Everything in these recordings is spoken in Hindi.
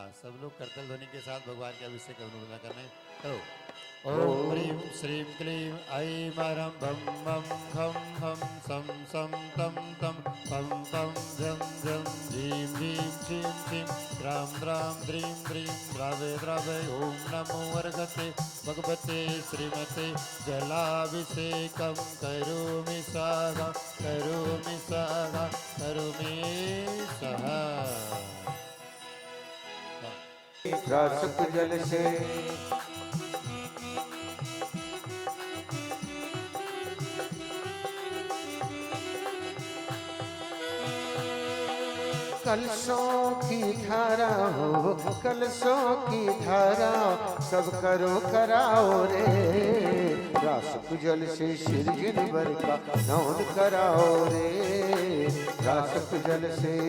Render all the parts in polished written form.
सब लोग करतल ध्वनि के साथ भगवान के अभिषेक अनुमोदन करने तो ओम ह्रीं श्रीं क्लीं ऐं मरं भं मं खं खं सं सं तं तं पं पं झं झं झीं झीं क्षीं क्षीं द्रां द्रां द्रीं द्रीं द्रावे द्रावे ओम नमो अर्घते भगवते श्रीमते जलाभिषेकं करोमि स्वाहा करोमि स्वाहा करोमि स्वाहा। रासक जल से कलशों की धारा हो, कलशों की धारा सब करो कराओ रे। रासक जल से सिरजिन बर का नौन कराओ रे। रासक जल से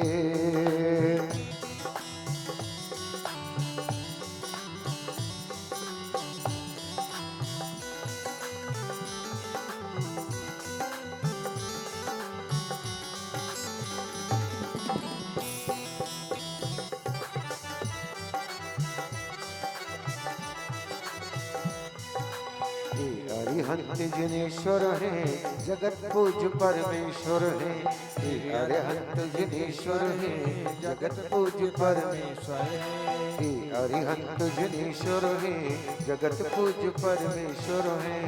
अरिहंत जिनेश्वर है जगत पूज परमेश्वर है। अरिहंत जिनेश्वर है जगत पूज परमेश्वर है। अरिहंत जिनेश्वर है जगत पूज परमेश्वर है।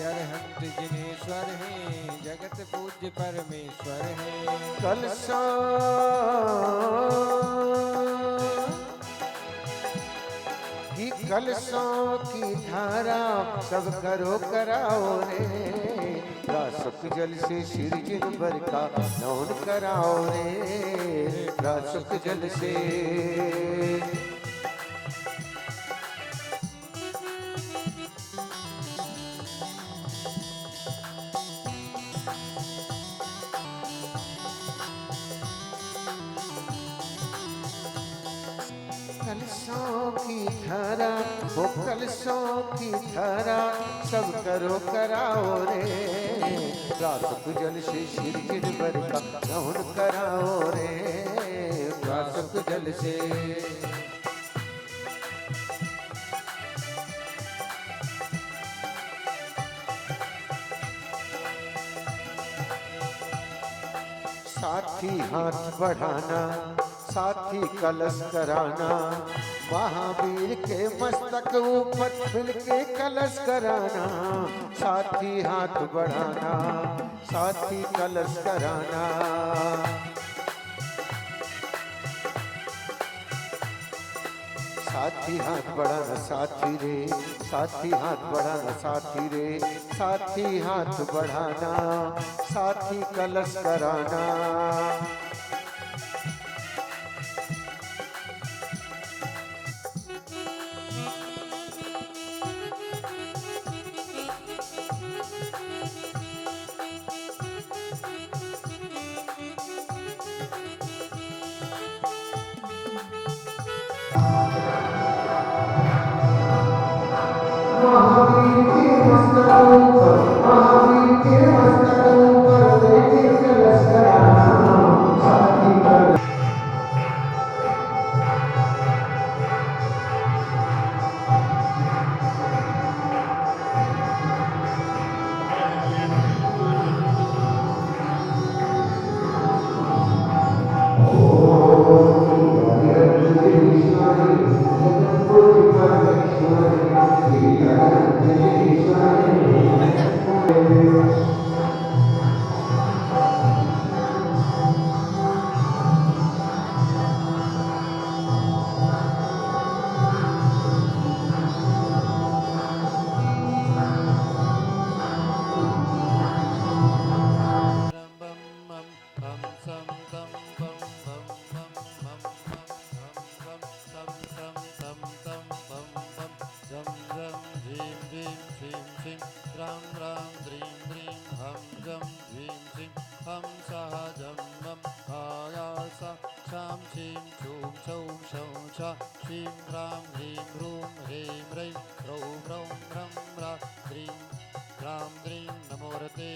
अरिहंत जिनेश्वर है जगत पूज्य परमेश्वर है। कलशा की कलशों की धारा सब करो कराओ रे। रासक जल से सिरजिन बर का नौन कराओ रे। रासक जल से कलशों की धारा वो कलशों की धारा सब करो कराओ रे। रासक जल से सिरजिन बर का नौन कराओ रे। रासक जल से साथी हाथ बढ़ाना साथी कलश कराना। महावीर के मस्तक ऊपर मिलके कलश कराना। साथी हाथ बढ़ाना साथी कलश कराना। साथी हाथ बढ़ाना साथी रे। साथी हाथ बढ़ाना साथी रे। साथी हाथ बढ़ाना साथी कलश कराना। महावीर के मस्तक ऊपर महावीर के मस्तक ऊपर लेके कलश कराना। साथी कलश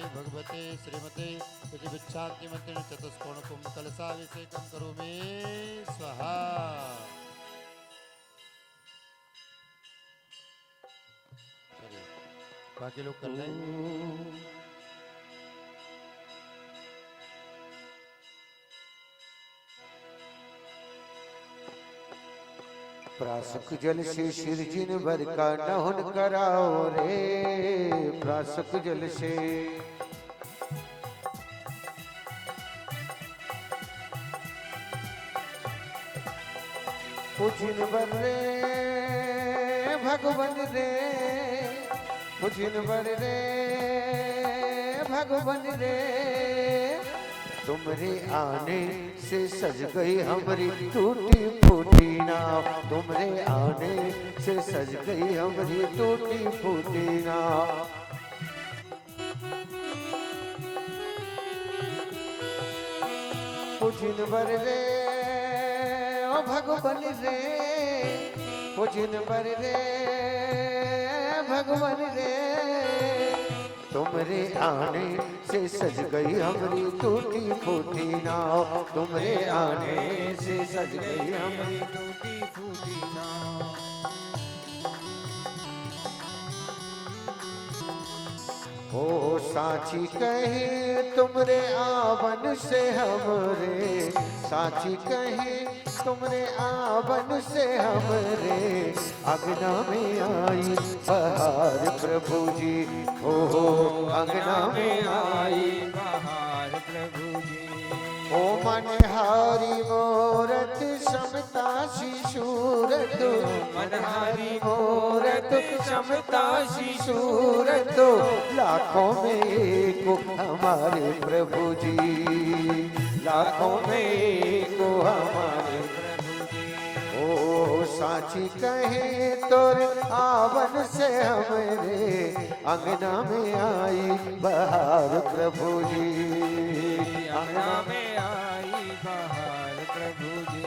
भगवते श्रीमते प्रतिभिक्षाति मंत्रिण चतुष्कोण कुंभ कलशाभिषेकं करोमि स्वाहा। बाकी लोग कर लें। प्रासुक जल से सिर जिन भर का नहुन कराओ रे, प्रासुक जल से पुजिन बर रे भगवन रे, पुजिन बर रे भगवन रे, तुमरे आने से सज गई हमारी टूटी फूटी नाव, तुमरे आने से सज गई हमारी टूटी फूटी नाव। पुजिन बर रे ओ भगवन रे, पुजिन बर रे भगवन रे, तुमरे आने से सज गई हमारी टूटी फूटी नाव, तुमरे आने से सज गई हमारी टूटी फूटी नाव। ओ साची कहे तुमरे आवन से हमरे, साची कहे तुमरे आवन से हमरे, अगना में आई बहार प्रभु जी, हो अगना में आई बहार प्रभु जी। ओ मनहारी मोरत समता शिशूरत, मनहारी मोरत समता शिशूरत, लाखों में एक हमारे प्रभु जी, लाखों में एक हमारे प्रभु जी। ओ साची कहे तोर आवन से हमरे, अंगना में आई बहार प्रभु जी, अंगना में आई बहार प्रभु जी।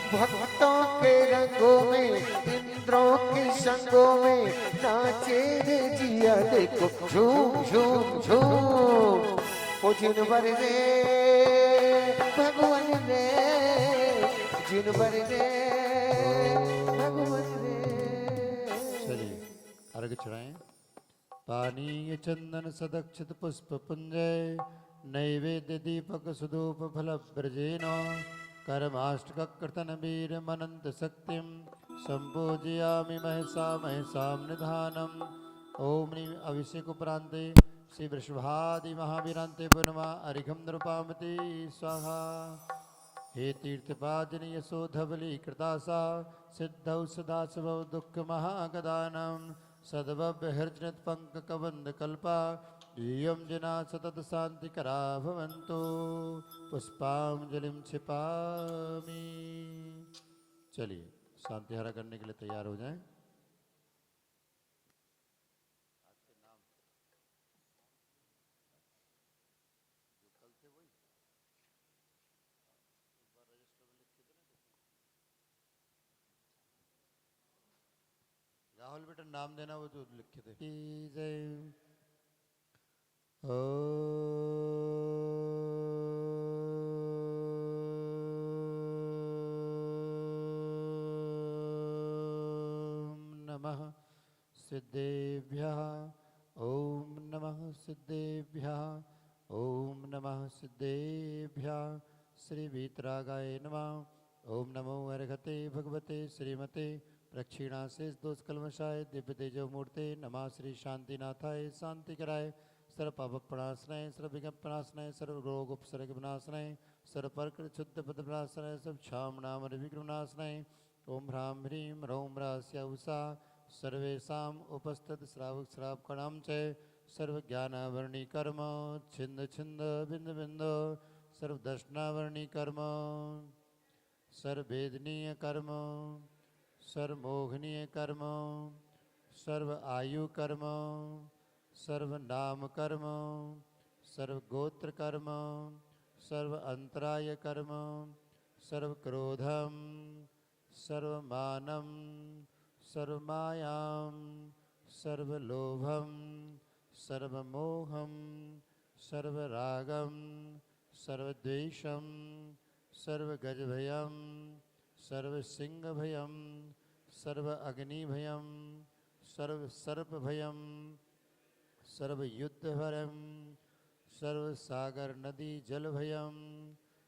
भक्तों के रंगों में इंद्रों के संगों में नाचे रे जिया देखो झूम झूम झूम, ओ जिन बर रे भगवान रे, जिन बर रे भगवान रे। चलिए अर्घ चढ़ाएं। पानीय चंदन सदक्षित पुष्प पुंजय, नैवेद्य दीपक सुधूप फल ब्रजेन, कर्माष्टकर्तन वीर मनंत शक्तिम, संपूजयामि महसा महसाम निधानम। ओम नीम अभिषेक उपरांते श्री वृषभादि महावीरांते पुनमा अरिघम नृपामते स्वाहा। हे तीर्थपाजनि यशो धवली कृतासा, सिद्धौ सदा शिवौ दुःख महागदानम, सद्भव्यहर्जनित पंक कबंद कल्पा, यं जना सतत शांतिकरा भवन्तु, पुष्पांजलिं क्षिपामि। चलिए शांतिहारा करने के लिए तैयार हो जाएं। राहुल बेटा नाम देना वो जो लिखे थे। जय नमः सिद्धेभ्यः, ओम नमः सिद्धेभ्यः, ओम नमः सिद्धेभ्यः। श्री वीतरागाय नमः। ओम नमो अर्घते भगवते श्रीमते प्रक्षीणाशेष दोष कलमशाय दिव्य तेजो मूर्ते नमः। श्री शांतिनाथाय शांति कराय, सर्व पापप्रणाशनाय, सर्व विघ्नप्रणाशनाय, सर्व रोग उपसर्ग विनाशनाय, सर्व प्रकृति शुद्ध पद विनाशनाय, सब क्षाम नाम विघ्ननाशनाय। ओम ह्रां ह्रीं ह्रौं ह्रास्य उषा, सर्वेषाम् उपस्थित श्रावक श्रावकाणां च सर्वज्ञानावर्णी कर्म, छिंद छिंद बिंद बिंद सर्वदर्शनावर्णी कर्म, सर्ववेदनीय कर्म, सर्वमोहनीय कर्म, सर्व आयु कर्म, सर्व नाम कर्म, सर्व गोत्र कर्म, सर्व अंतराय कर्म, सर्व क्रोधम, सर्व मानम, सर्व मायाम, सर्व लोभम, सर्व मोहम, सर्व रागम, सर्व द्वेषम, सर्व गज भयम, सर्व सिंह भयम, सर्व अग्नि भयम, सर्व सर्प भयम, सर्वयुद्धभरं सर्वसागर नदी जलभयं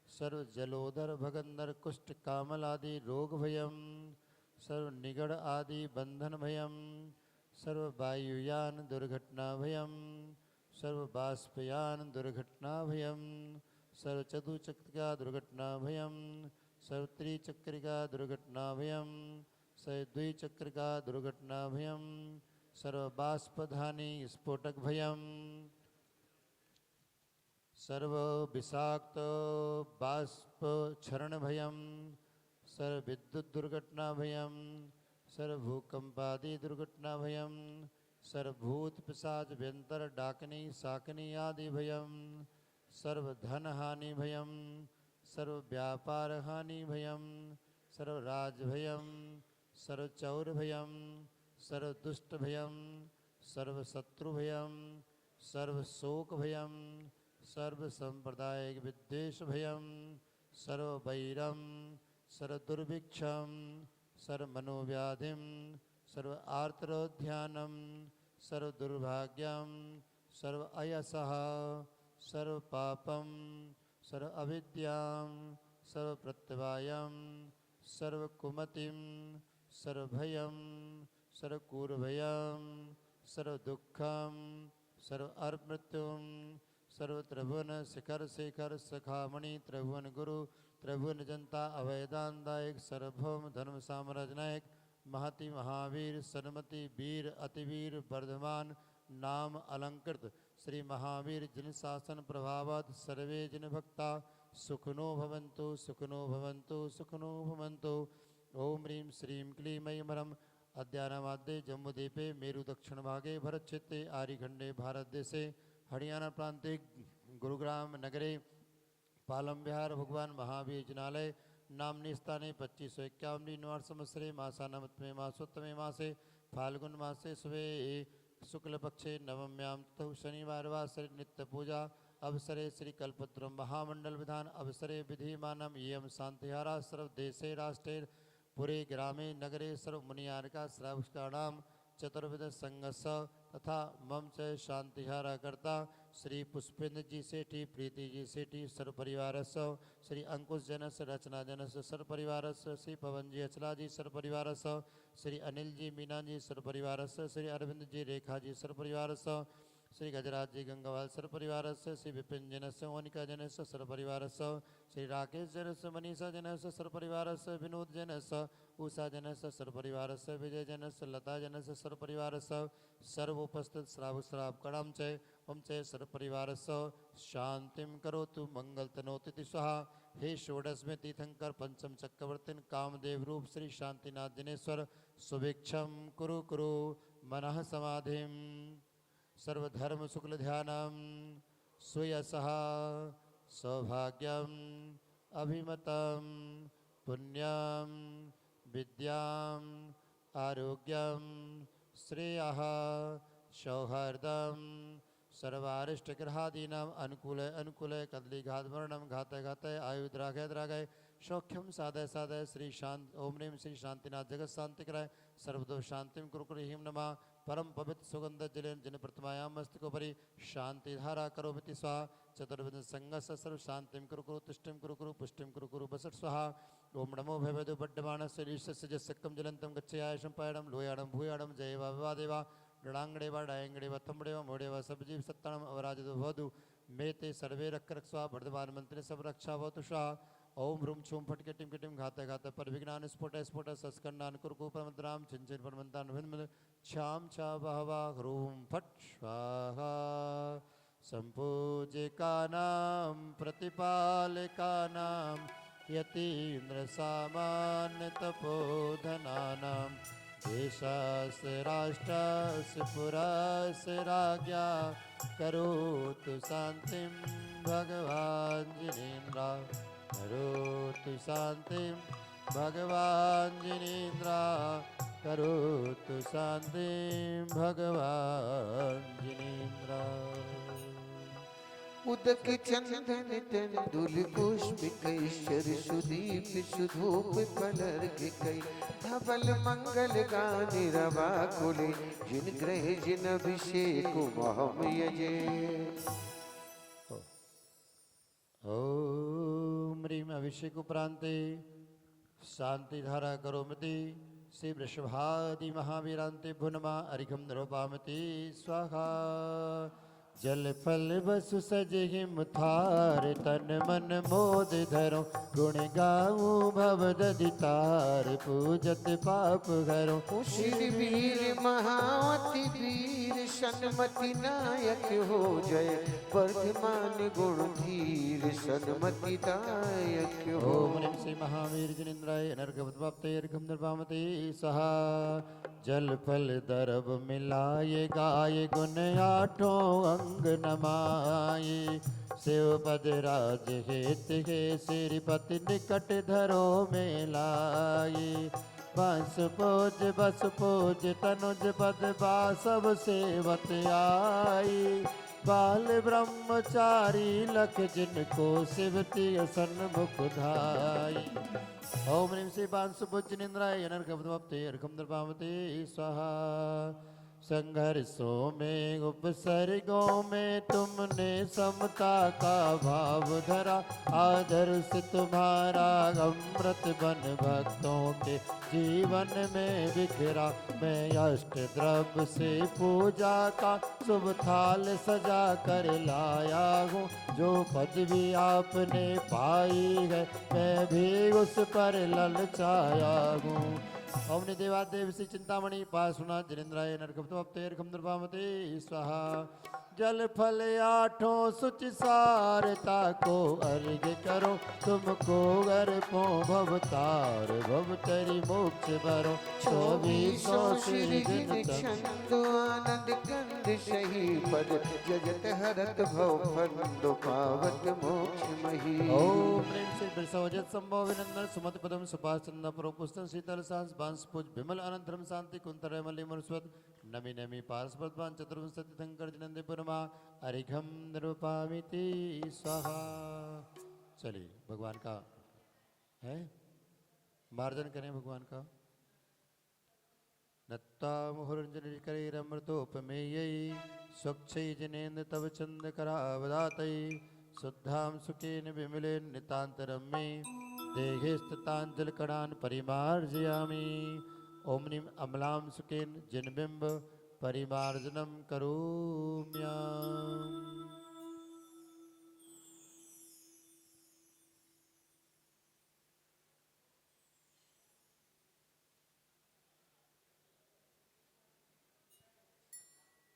सर्वजलोदर भगंदर कुष्ठ कामलादि रोग भयं सर्वनिगड़ आदि बंधन भयं सर्ववायुयान दुर्घटना भयं सर्वबाष्पयान दुर्घटना भयं सर्वचतुचक्रिका दुर्घटना भयं सर्वत्रिचक्रिका दुर्घटना भयं सर्वद्विचक्रिका दुर्घटना भयं सर्वबाष्पधानी स्फोटक भयं सर्व विषाक्त बाष्प क्षरण भयं सर्व विद्युत दुर्घटना भयं सर्व भूकंपादि दुर्घटना भयं सर्वभूत पिशाच व्यंतर डाकनी साकनी आदि भयं सर्व धन हानि भयं सर्व व्यापार हानि भयं सर्व राज भयं सर्व चौर भयं सर्व दुष्ट भयं सर्व शत्रु भयं सर्व शोक भयं सर्व संप्रदाय विद्वेष भयं सर्व वैरम सर्व दुर्भिक्षम सर्व मनोव्याधिम सर्व आर्तरोध्यानम सर्व दुर्भाग्यम सर्व अयसः सर्व पापम सर्व अविद्याम सर्व प्रत्यवायम सर्व कुमतिम सर्व भयम सर्व कूर्भयम सर्व दुःखम सर्व अर्मृत्युम सर्व त्रिभुवन शिखर शेखर सखामणि त्रिभुवन गुरु त्रिभुवन जनता अभयदानदायक सर्वभौम धर्म साम्राज्य नायक महति महावीर सन्मति वीर अतिवीर वर्धमान नाम अलंकृत श्री महावीर जिन शासन प्रभावत सर्वे जिन भक्ता सुखनो भवन्तु सुखनो भवन्तु सुखनो भवन्तु। ओम ह्रीं श्रीं क्लीं ऐं मरम अद्यानामाद्ये जम्बूद्वीपे मेरु दक्षिण भागे भरत क्षेत्रे आर्यखंडे भारत देशे हरियाणा प्रांते गुरुग्राम नगरे पालम विहार भगवान महावीर जिनालय नामनी स्थाने 2551 नवार संवत्सरे मासानवतमे मासोत्तमे मासे फाल्गुन मासे सुबह शुक्ल पक्षे नवम्यां तौ शनिवार वासरे नित्य पूजा अवसरे श्री कल्पद्रुम महामंडल विधान अवसरे विधिमानम इयम शांतिहारा सर्व देशे राष्ट्रे पुरे ग्रामे नगरे सर्व मुनियारिका श्रावकाणाम चतुर्विध संघस तथा मम च शांतिहारा करता श्री पुष्पेंद्र जी सेठी प्रीति जी सेठी सर्व परिवार श्री अंकुश जनस रचना जनस सर्व परिवार श्री पवन जी अचला जी सर्व परिवार श्री अनिल जी मीना जी सर्व परिवार श्री अरविंद जी रेखा जी सर्व परिवार श्री गजराज जी गंगावाल सर्व परिवार श्री विपिन जनस ओनिका जनस सर्व परिवार श्री राकेश जनस मनीषा जनस सर्व परिवार विनोद जनस उषा जनस सर्व परिवार विजय जनस लता जनस सर्व परिवार सर्व उपस्थित श्राव श्राव कड़म चय ओम चय सर्व परिवार शांतिम करोतु मंगल तनोति स्वाहा। हे षोडश में तीर्थंकर पंचम चक्रवर्तिन कामदेव रूप श्री शांतिनाथ जिनेश्वर सुभिक्षम कुरु कुरु मनः समाधिम सर्वधर्म शुक्ल ध्यानम सुयसः सौभाग्यम अभिमतम पुण्यम विद्याम आरोग्यम श्रेयः सौहार्दम सर्वारिष्टग्रहादीनाम अनुकूल अनुकूल कदली घात वर्णम घात घात आयुद्रागय द्रागय सौख्यम साधय साधय श्री शांत ओम ह्रीं श्री शांतिनाथ जगत शांति कराय सर्वदो शांतिम कुरुकुरीम नमः परम पवित्र सुगंध जलेन जिन प्रतिमायां मस्तकोपरि शांति धारा करोमिति स्वाहा। चतुर्विध संगस सर्व शांतिम कुरुकुरु तुष्टिम कुरुकुरु पुष्टिम कुरुकुरु बसट स्वाहा। ओम नमो भगवते बड्डमानस्य ईशस्य जसक्कम जलंतम गच्छयायशं पायणम लोयाणम भूयाणम जयवा विवादेवा ऋणांगड़ेवा डायंगड़ेवा थम्बड़ेवा मोड़ेवा सबजीव सत्ताणम अवराजदो भवतु मेते सर्वे रक्ष रक्षा वर्धमान मंत्री सब रक्षा भवतु स्वाहा। ओम ह्रूम छूम फटके टिम किटिम घात घात पर विज्ञान स्फोट स्फोट सस्कंडान कुरकु परमद्राम चिंचिन परमंतान भिन्न छाम छा बहवा ह्रूम फट स्वाहा। संपूजिकानां प्रतिपालिकानां यतीन्द्र सामान्य तपोधनानां देशस्य राष्ट्रस्य पुरस्य राज्ञा करोतु शान्तिं भगवान् जिनेन्द्र करोतु शान्तिं भगवान् जिनेन्द्र करोतु शान्तिं भगवान् जिनेन्द्र। उदक चंदन तेंदुल पुष्प कैशर सुदीप सुधूप कलर्घ कई धवल मंगल गान रवा कुले जिन ग्रह जिन अभिषेक महम यजे। ओम ह्रीम अभिषेक उपरांते शांति धारा करोमति श्री वृषभादि महावीरांते भुनमा अरिघम नरोपामति स्वाहा। जल फल बसु सज हिम थार तन मन मोद धरो गुण गाऊं भव ददितार पूजत पाप हरो। श्री वीर महावती वीर सन्मति नायक हो जय वर्धमान गुण धीर सन्मति दायक हो। ओम ह्रीं श्री महावीर जनिंद्राय अनर्घवत्वाप्ते अर्घम निर्वामते सहा। जल फल दरब मिलाए गाये गुण आठों अंग नमाये शिव पद राज हेत हे श्रीपति निकट धरो में लाये। बस पोज तनुज पद बासव सेवत आई। बाल ब्रह्मचारी लख जिनको शिवति सन्मुख धाई। ओम ह्रीं श्री बांसुभुजनिंद्राय अनर्घवत्वाप्ते अर्घम निर्वामते स्वाहा। संघर्षों में उपसर्गों में तुमने समता का भाव धरा आदर से तुम्हारा अमृत बन भक्तों के जीवन में बिखरा। मैं अष्ट द्रव्य से पूजा का शुभ थाल सजा कर लाया हूँ। जो पदवी आपने पाई है मैं भी उस पर ललचाया हूँ। ओम देवादेव श्री चिंतामणि पासुना जनिंद्राय नरकवत्वाप्ते अर्घम निर्वामते स्वाहा। जल फल आठों सुच सारता को अर्घ करो तुमको अर्पो भवतार भवतरि मोक्ष भरो। चौबीसों श्री छंद आनंद कंद सही पद जगत हरत भव फंद पावत मोक्ष मही। ओम ह्रीं श्री वृषभजत संभव विनंदन सुमत पदम सुपाचंद पुष्टन शीतल सांस बांस पुज विमल अनंतरम शांति कुंतर मल्लि मनुस्वत नमी नमी पारस्पदवान चतुर्विंशति शंकर जिनंदे पुरमा अरिघम निरूपामिति स्वाहा। चलिए भगवान का है मार्जन करें भगवान का। नत्ता मुहुरंजन करैरमृतोपमेयै स्वच्छै जनेन्द्र तव चंद करावदातै शुद्धां सुखेन विमलेन नितांतरं मे देहे स्थितांजल कणान् परिमार्जयामि। ओम ह्रीं अमलां सुखेन जिनबिंब परिमार्जनम करोम्याम्।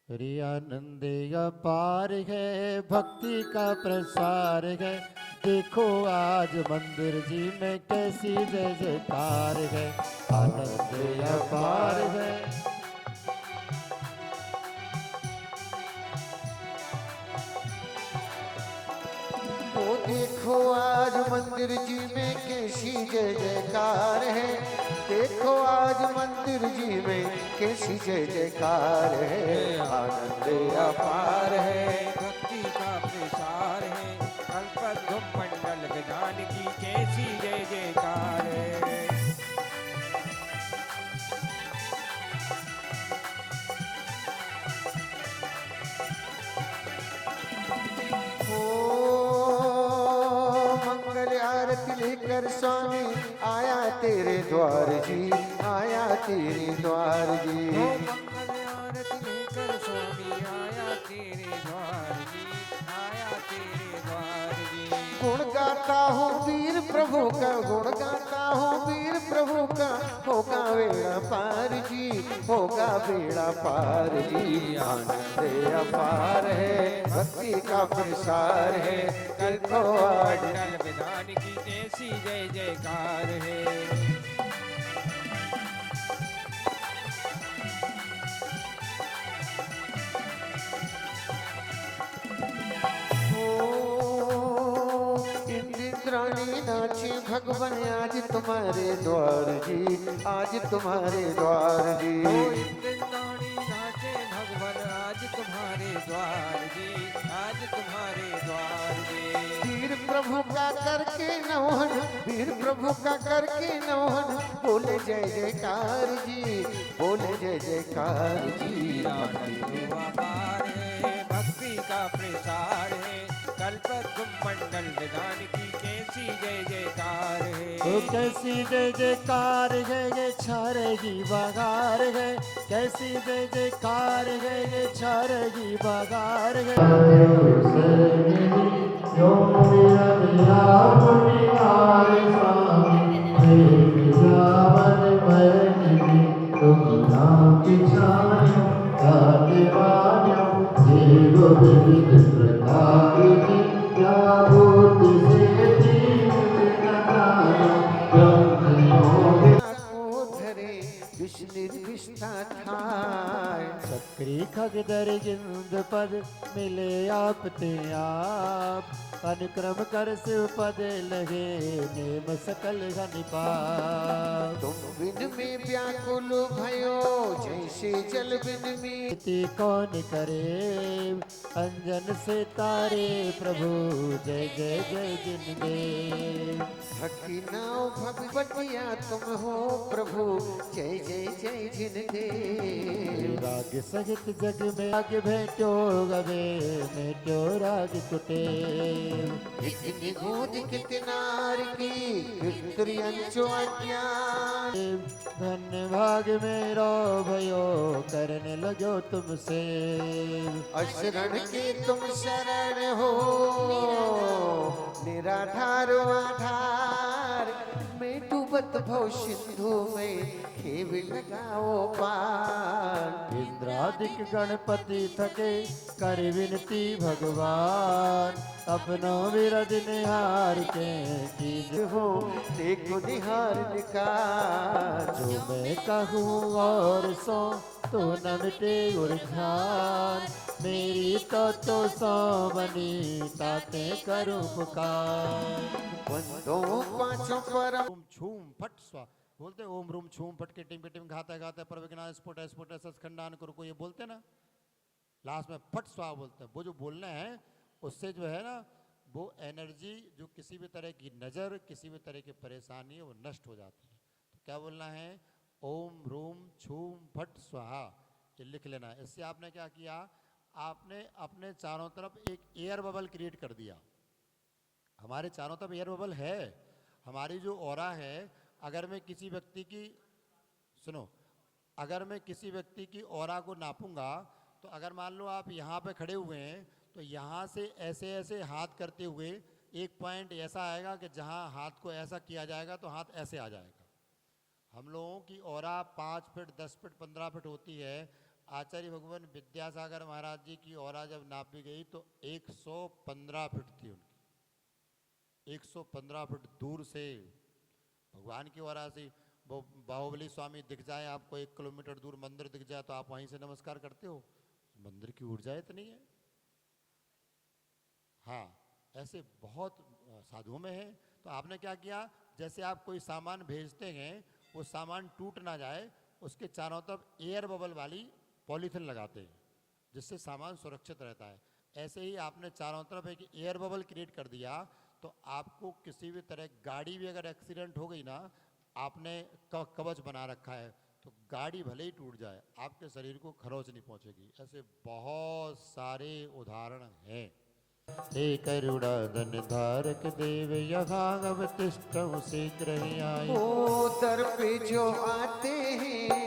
हरि आनंद अपार है भक्ति का प्रसार है। देखो आज मंदिर जी में कैसी जय जयकार है। आनंद अपार है। वो देखो आज मंदिर जी में कैसी जय जयकार है। देखो आज मंदिर जी में कैसी जय जयकार है। आनंद अपार है भक्ति का प्रसार है कल्पद्रुम मंडल विधान की कैसी जय जयकार है। लेकर स्वामी आया तेरे द्वार जी आया तेरे द्वार जी। मंगल आरती लेकर स्वामी आया तेरे द्वार जी आया तेरे द्वार जी। गुण गाता हूँ वीर प्रभु का गुण गाता हूँ वीर प्रभु का होगा बेड़ा पार जी होगा बेड़ा पार जी। आनंद अपार है भक्ति का प्रसार है देखो आज मंडल विधान की कैसी जय जयकार है। इंद्राणी नाचे भगवान आज तुम्हारे द्वार जी आज तुम्हारे द्वार जी। इंद्राणी नाचे भगवान आज तुम्हारे तुम्हारे द्वार जी, आज तुम्हारे द्वार जी। वीर प्रभु का करके नौहन, वीर प्रभु का करके नौहन, बोले जय जयकार जी, बोले जय जयकार जी। अपार है, भक्ति का प्रसार है, कल्प मंडल गान की कैसी जय जयकार है। तो कैसी जय जयकार है, ये छारेगी बगार है, कैसी जय जयकार है, ये छारेगी बगार है। धरे विष्णु थाय, चक्री खगदर जिंद पद मिले आप ते आप, अनुक्रम कर शिव पद लगे नेम सकल घनिपात। तुम बिन में व्याकुल भयो, जैसे जल बिन में। इति कौन करे अंजन से तारे, प्रभु जय जय जय जिन देव। भक्ति नाव भगवतिया तुम हो प्रभु, जय जय जय जिन देव। राग सहित जग में राग भेटो गवे, मेटो राग कुटेव। कितनी गोद कितनार की, फिर अंचो अज्ञान। धन्य भाग मेरो भयो, करने लगो तुमसे। अशरण के तुम शरण हो, निराधार आधार। मैं डूबत भव सिंधु में, खेव लगाओ पार। इंद्रादिक गणपति थके कर विनती भगवान, अपनो विरद निहार के कीज हो देखो निहार निकार। जो मैं कहूँ और सो तो न मिटे उर्ध्यान, मेरी तो सो बनी ताते करूँ पुकार। बंदो पांचों परम ओम छूम फट स्वा बोलते, ओम रूम छूम फट के टिम घाता घाता पर विघ्ना स्फुट स्फुट सचखंडान करो को, ये बोलते ना लास्ट में फट स्वा बोलते हैं। वो जो बोलना है उससे जो है ना वो एनर्जी जो किसी भी तरह की नज़र, किसी भी तरह की परेशानी है वो नष्ट हो जाती है। तो क्या बोलना है, ओम रूम छूम फट स्वाहा, ये लिख लेना है। इससे आपने क्या किया, आपने अपने चारों तरफ एक एयर बबल क्रिएट कर दिया। हमारे चारों तरफ एयर बबल है, हमारी जो ऑरा है। अगर मैं किसी व्यक्ति की सुनो, अगर मैं किसी व्यक्ति की ऑरा को नापूंगा तो अगर मान लो आप यहाँ पे खड़े हुए हैं तो यहाँ से ऐसे ऐसे हाथ करते हुए एक पॉइंट ऐसा आएगा कि जहाँ हाथ को ऐसा किया जाएगा तो हाथ ऐसे आ जाएगा। हम लोगों की ऑरा 5 फीट 10 फीट 15 फीट होती है। आचार्य भगवान विद्यासागर महाराज जी की ऑरा जब नापी गई तो 115 फीट थी उनकी। 115 फीट दूर से भगवान की ओर से वो बाहुबली स्वामी दिख जाए आपको, 1 किलोमीटर दूर मंदिर दिख जाए तो आप वहीं से नमस्कार करते हो। मंदिर की ऊर्जा इतनी है। हाँ, ऐसे बहुत साधुओं में है। तो आपने क्या किया, जैसे आप कोई सामान भेजते हैं वो सामान टूट ना जाए, उसके चारों तरफ एयर बबल वाली पॉलीथिन लगाते हैं जिससे सामान सुरक्षित रहता है। ऐसे ही आपने चारों तरफ एक एयर बबल क्रिएट कर दिया तो आपको किसी भी तरह गाड़ी भी अगर एक्सीडेंट हो गई ना, आपने कवच बना रखा है तो गाड़ी भले ही टूट जाए आपके शरीर को खरोच नहीं पहुंचेगी। ऐसे बहुत सारे उदाहरण हैं। हे करुणाधन धारक देव यहाँ अवतिष्ठं शीघ्र ही आए। ओ दर पे जो आते हैं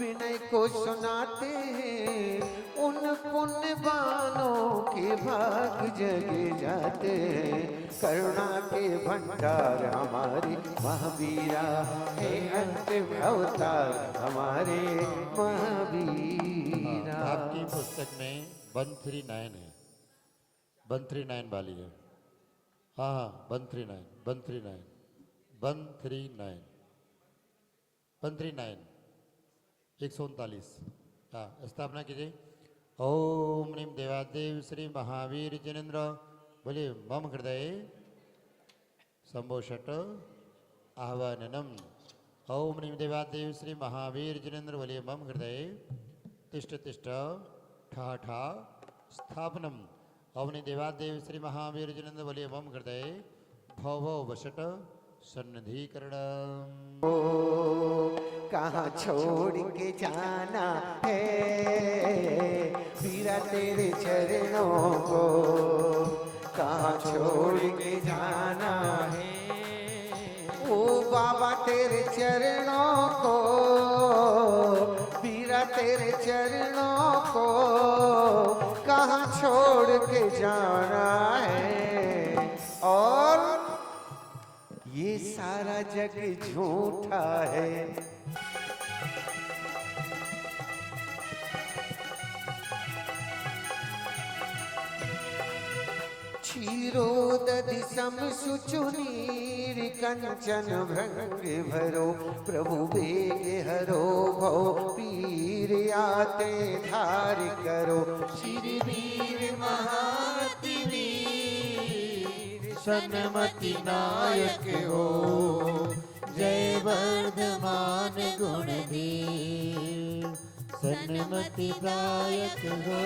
विनय को सुनाते हैं, उन पुण्यवानों के भाग जगे जाते हैं। करुणा के भंडार हमारे महावीरा, हे अंतिम अवतार हमारे महावीरा। आपकी पुस्तक में 139 है, 139 वाली है। हाँ हाँ 139 139 139 139 139। हाँ, स्थापना कीजिए। ओम ह्रीं देवादेव श्री महावीर जिनेन्द्र, बोले मम हृदय शंभो षट आह्वाननम। ओम ह्रीं देवादेव श्री महावीर जिनेन्द्र, बोले मम हृदय तिष्ठ तिष्ठ ठा ठा स्थापनम अवनि देवादेव श्री महावीर जिनेन्द्र बलि मम हृदय भव वशट सन्निधिकरण। ओ कहाँ छोड़ के जाना है वीरा तेरे चरणों को, कहाँ छोड़ के जाना है ओ बाबा तेरे चरणों को, वीरा तेरे चरणों को कहाँ छोड़ के जाना है। और ये सारा जग झूठा है, क्षीरोदधि सम सुचुनीर कंचन भृंग भरो, प्रभु वेग हरो भव पीर आते धार करो। श्री वीर महाति वीर सन्मति नायक हो, जय वर्धमान गुणधीर सन्मति दायक हो।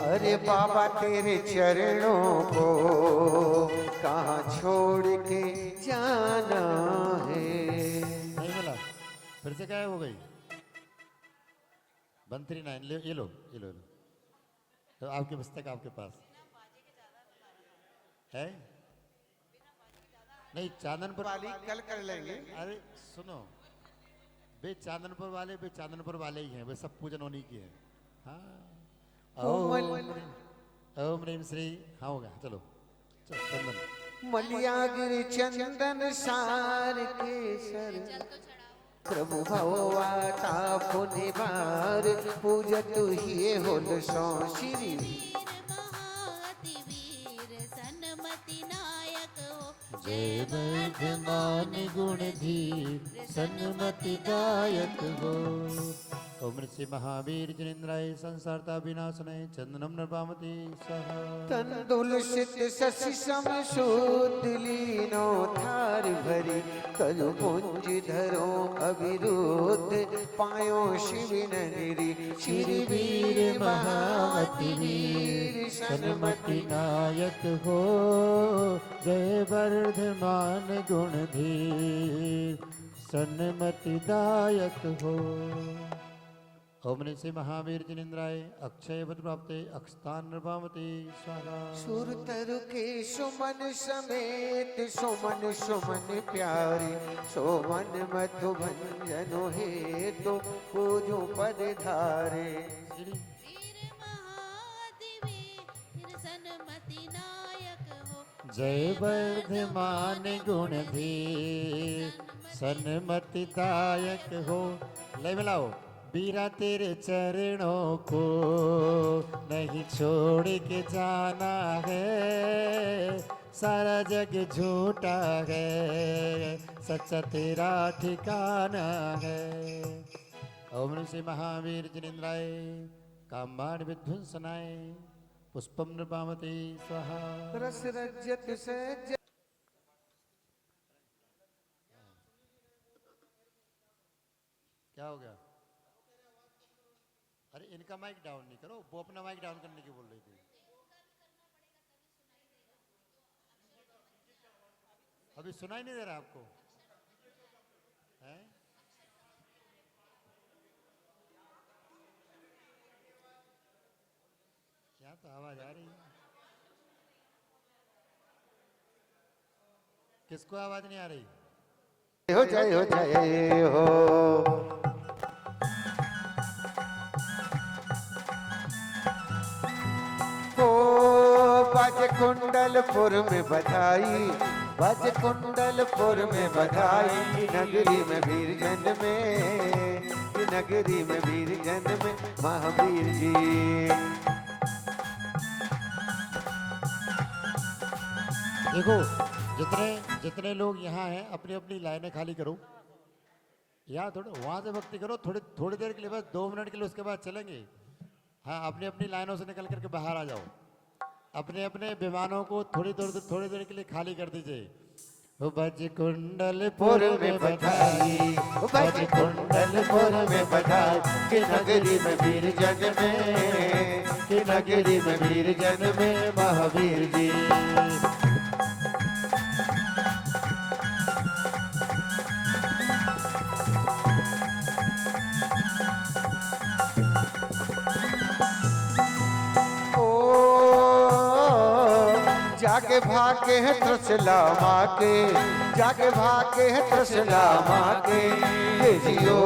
अरे बाबा तेरे चरणों को कहाँ छोड़ के जाना है। नहीं मिला, फिर से क्या हो गई? 139 ये लो ये लो, तो आपके पुस्तक आपके पास है? नहीं चांदनपुर वाली कल कर लेंगे। अरे सुनो, वे चांदनपुर वाले ही हैं, वे सब पूजन होने की है। हाँ ओम ह्रीम श्री। हाँ होगा, चलो चंदन मलियागिरि चंदन सार केसर, प्रभु भववाता पुनि बार पूजत ही होल सो। श्री जय वर्धमान गुणधीर सन्मति दायक हो। ओम श्री महावीर जिनेन्द्राय संसारता विनाशनाय चंदनम नृपामति सह। तंदुलसित शशि सम लीनो थार भरी, कलु पुंज धरो अविरुद्ध पायो शिव नगरी। श्री वीर महामति वीर सन्मति नायक हो, जय वर्धमान गुणधीर सन्मति दायक हो। ओम श्री महावीर जिनेन्द्राय अक्षय वध प्राप्ते अक्षतान नृपामति स्वाहा। सुर तरु के सुमन समेत सुमन सुमन प्यारी, सोमन मधु भंजन हेतु पूजो पद धारे। जय वर्धमान गुणधीर सन्मति दायक हो। ले मिलाओ। वीरा तेरे चरणों को नहीं छोड़ के जाना है, सारा जग झूठा है, सच्चा तेरा ठिकाना है। ओम श्री महावीर जिनेन्द्राय कामान विध्वंसनाय पुष्पम नृपामति स्वाहा। रस रज्जत सज्ज क्या हो गया? अरे इनका माइक डाउन नहीं करो, वो अपना माइक डाउन करने की बोल रही थी। अभी सुनाई नहीं दे रहा आपको? है? क्या तो आवाज आ रही है। किसको आवाज नहीं आ रही? हो जय हो जय हो। बज कुंडलपुर में बधाई, बज कुंडलपुर में बधाई, नगरी में वीर जन में, नगरी में वीर जन में महावीर जी। देखो जितने लोग यहाँ हैं अपनी अपनी लाइनें खाली करो, यहाँ थोड़े वहाँ से भक्ति करो, थोड़ी देर के लिए, बस 2 मिनट के लिए, उसके बाद चलेंगे। हाँ अपनी अपनी लाइनों से निकल करके बाहर आ जाओ, अपने अपने विमानों को थोड़ी देर के लिए खाली कर दीजिए। बज कुंडलपुर में बधाई, बज कुंडलपुर में बधाई, कि नगरी में वीर जन में, कि नगरी में वीर जन्मे महावीर जी। जाके भागे हैं त्रिशला माँ के, जाके भागे हैं त्रिशला माँ के जियो,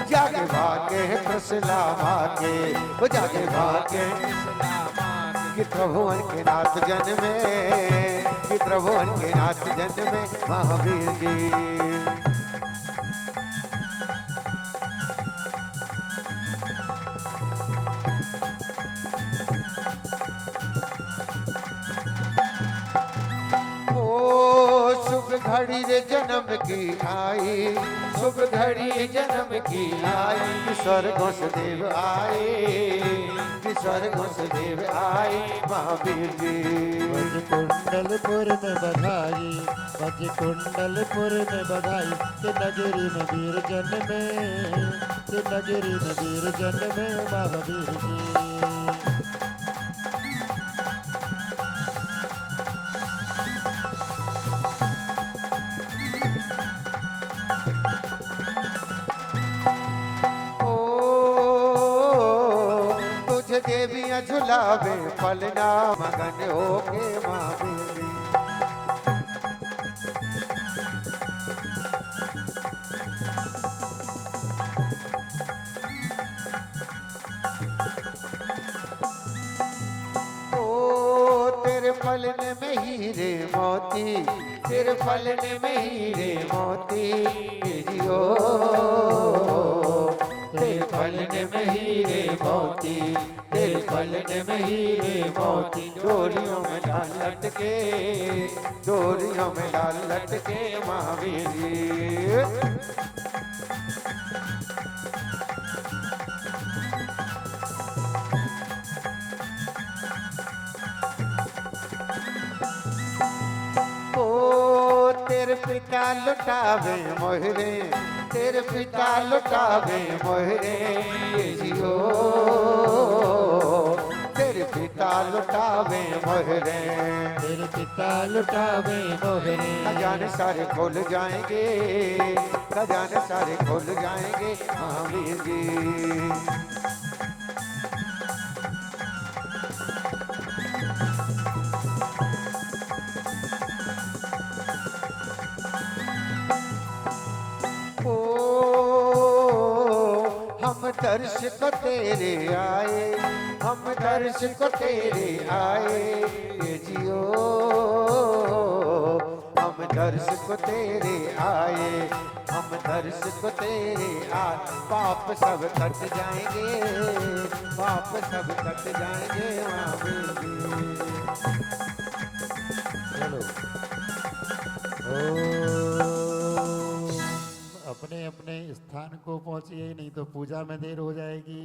जाके भागे हैं त्रिशला माँ के, वो जाके भागे कि प्रभुवन के नाथ जन्मे, कि प्रभुवन के नाथ जन्मे महावीर जी। घड़ी रे जन्म की आई, शुभ घड़ी जन्म की आई, स्वर्गों से देव आए, स्वर्गों से देव आए महावीर जी। बज कुंडलपुर में बधाई, बज कुंडलपुर में बधाई, कि नगरी में वीर जन्मे, कि नगरी में वीर जन्मे महावीर जी। देवियां झुलावे फलना मगन होके महावीर। ओ तेरे फलने में हीरे मोती, तेरे फलने में हीरे मोती जियो, तेरे फलने में हीरे मोती, तेरे फलने में हीरे मोती, डोरियों में डाल लटके, डोरियों में डाल लटके महावीर जी। तेरे पिता लुटावे मोहरे, तेरे पिता लुटावे मोहरे जियो, तेरे पिता लुटावे मोहरे, तेरे पिता लुटावे मोहरे। खजाने सारे खोल जाएंगे, खजाने सारे खोल जाएंगे महावीर जी। हम दर्श को तेरे आए, हम दर्श को तेरे आए जियो, हम दर्श को तेरे आए, हम दर्श को तेरे आए, पाप सब कट जाएंगे, पाप सब कट जाएंगे महावीर जी। अपने अपने स्थान को पहुंचिए, नहीं तो पूजा में देर हो जाएगी।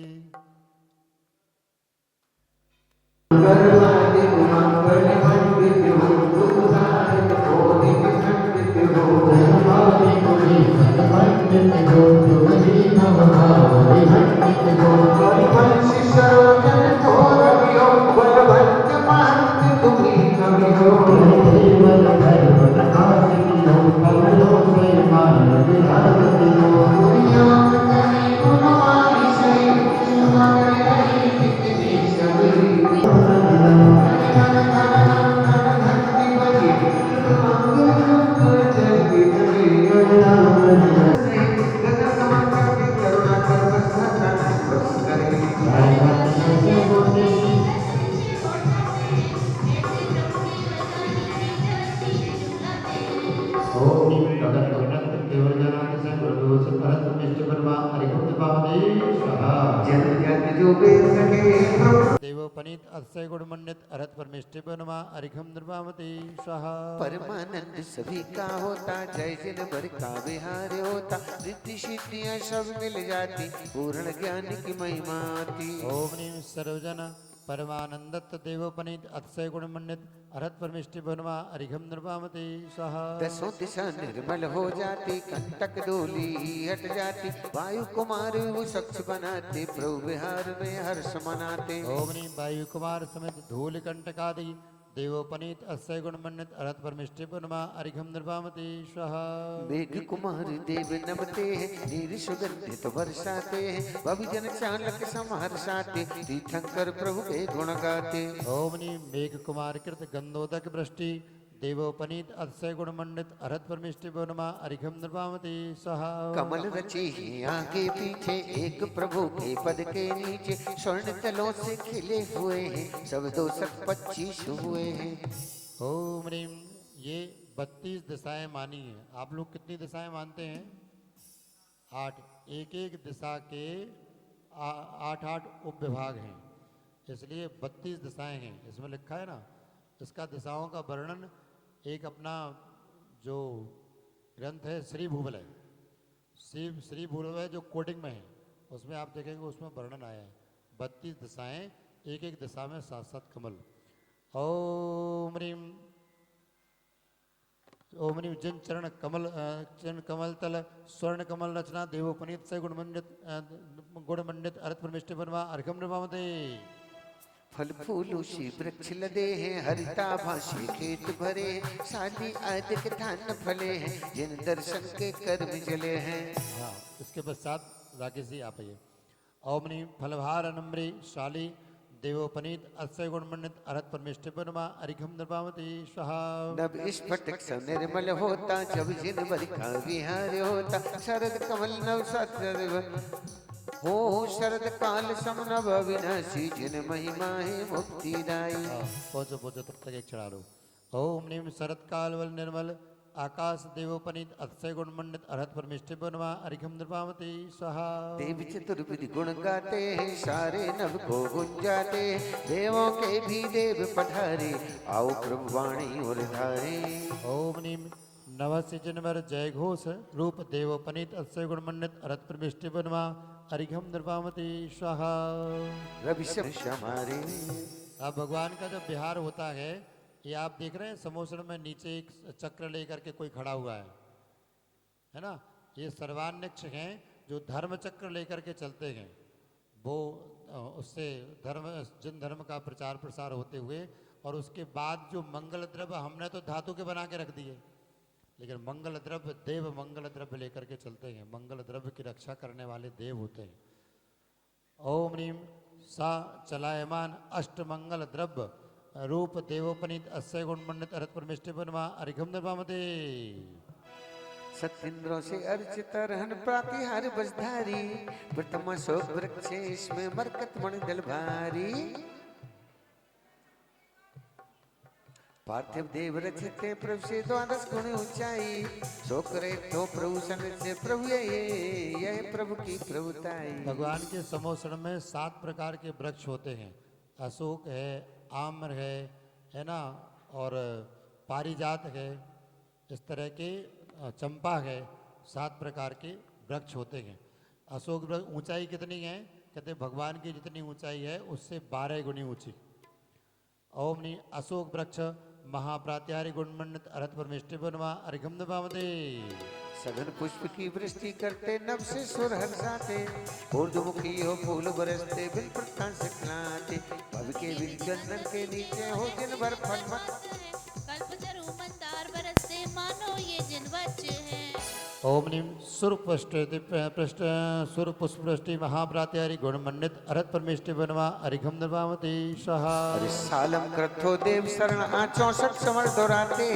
देवोपनीत अक्षय गुण मंडित अरत परमेष्टि बनमा अरिखम निर्वामती स्वाहा। परमानंद सभी का होता, जय जन बर का विहार होता, रिद्धि सिद्धियां सब मिल जाती, पूर्ण ज्ञान की महिमा आती। ओम नीम सर्वजन परमानंदत्त देवोपनीत अतिशय गुणमंडित अरहत परमिष्टि बनमा अरिघम नृपामते स्वाहा। दसों दिशा निर्मल हो जाती, कंटक डोली हट जाती, वायु कुमार वो स्वच्छ बनाते, प्रभु विहार में हर्ष मनाते। ओम नीम वायु कुमार समेत धूल कंटकादि देवोपनीत अतिशय गुणमंडित अरहत परमिष्टि बनमा अरिघम नृपामते स्वाहा। मेघ कुमार देव नमते हैं, नीर सुगंधित बरसाते हैं, भविजन चालक समहर्षाते, तीर्थंकर प्रभु के गुण गाते। ओम नीम मेघ कुमार कृत गंधोदक वृष्टि देवोपनीत अतिशय गुणमंडित अरहत परमिष्टि बनमा अरिघम नृपामते स्वाहा। कमल रचे हैं आगे पीछे, एक प्रभु के पद के नीचे, स्वर्ण तलों से खिले हुए हैं, सब 225 हुए हैं। ओम रीम ये 32 दिशाएं मानी हैं। आप लोग कितनी दिशाएं मानते हैं? 8। एक एक दिशा के 8 उप विभाग हैं, इसलिए 32 दिशाएं हैं। इसमें लिखा है ना, इसका दिशाओं का वर्णन एक अपना जो ग्रंथ है श्री भूगोल है, श्री भूगोल है जो कोडिंग में है, उसमें आप देखेंगे उसमें वर्णन आया है 32 दिशाएं, एक एक दिशा में 7-7 कमल। ओम रीम जिन चरण कमल तल स्वर्ण कमल रचना देवोपनीत से गुणमंडित अरहत परमिष्टि बनवा अर्घम नृपामते। फल फूलों से वृक्ष लदे हैं, हरिता भाषी खेत भरे हैं, शादी आदिक धान फले हैं, जिन दर्शन के कर्म जले हैं। हाँ, इसके पश्चात राकेश जी आप आइए। ओम नीम फलभार अनम्री शाली देवोपनीत अतिशय गुणमंडित अरहत परमिष्टि बनमा अरिघम नृपामते स्वाहा। नभ स्फटिक स निर्मल होता, जब जिन वर का विहार होता, शरद कमल नव सत्र हो, शरद काल समनव विनाशी, जिन महिमा है मुक्ति दाई। पहुंचो तब तक एक चढ़ा लो। ओम नीम शरद काल वल निर्मल आकाश देवोपनीत अतिशय गुणमंडित अरहत परमिष्टि बनवा अरिघम नृपामते स्वाहा। देव चतुर्विधि गुण गाते हैं, सारे नभ को गुंजाते, देवों के भी देव पठारे, आओ प्रभु वाणी और धारे। ओम नीम नवस्य जनवर जय घोष रूप देवोपनीत अतिशय गुणमंडित अरहत परमिष्टि बनवा अरिघम नृपामते स्वाहा। रवि हमारे अब भगवान का जब विहार होता है, ये आप देख रहे हैं समोसण में नीचे एक चक्र लेकर के कोई खड़ा हुआ है ना, ये सर्वान्यक्ष हैं जो धर्म चक्र लेकर के चलते हैं। वो उससे जिन धर्म का प्रचार प्रसार होते हुए, और उसके बाद जो मंगल द्रव्य हमने तो धातु के बना के रख दिए, लेकिन मंगल द्रव्य देव मंगल द्रव्य लेकर के चलते हैं, मंगल द्रव्य की रक्षा करने वाले देव होते हैं। ओम नीम सा चलायमान अष्ट मंगल द्रव्य रूप देवोपनीत अतिशय गुणमंडित अरहत परमिष्टि बनवा अरिघम नृपामते। सत्इंद्रों से अर्चित रहन प्रातिहार बजधारी, प्रथमा शोक वृक्ष इसमें मरकत मणिदल भारी। पार्थिव देव रचिते प्रभु से 12 गुण ऊंचाई, सो करे तो प्रभु सन से प्रभु यह प्रभु की प्रभुताई। भगवान के समोसण में 7 प्रकार के वृक्ष होते हैं। अशोक है, आम्र है ना, और पारिजात है, इस तरह के चंपा है, 7 प्रकार के वृक्ष होते हैं। अशोक वृक्ष ऊंचाई कितनी है? कहते भगवान की जितनी ऊंचाई है उससे 12 गुनी ऊंची। ओम नी अशोक वृक्ष महाप्रात्यारी गुणमंडित अरहत परमिष्टि बनवा अरिघम नृपामते। सघन पुष्प की वृष्टि करते, नभ से सुर हर्षाते, ऊर्ध्वमुखी हो फूल बरसते, बिन प्रत्यान से खिलाते, भव के बिन चंदन के नीचे हो दिन भर फल कल्पतरु मंदार बरसते, मानो ये जिन बच्चे हैं। ओम नीम सुर पुष्पृष्टि महाप्रात्यारी गुणमंडित अरहत परमिष्टि बनवा अरिघम नृपामते स्वाहा। सालम क्रथो देव शरण 64 समर दोहराते,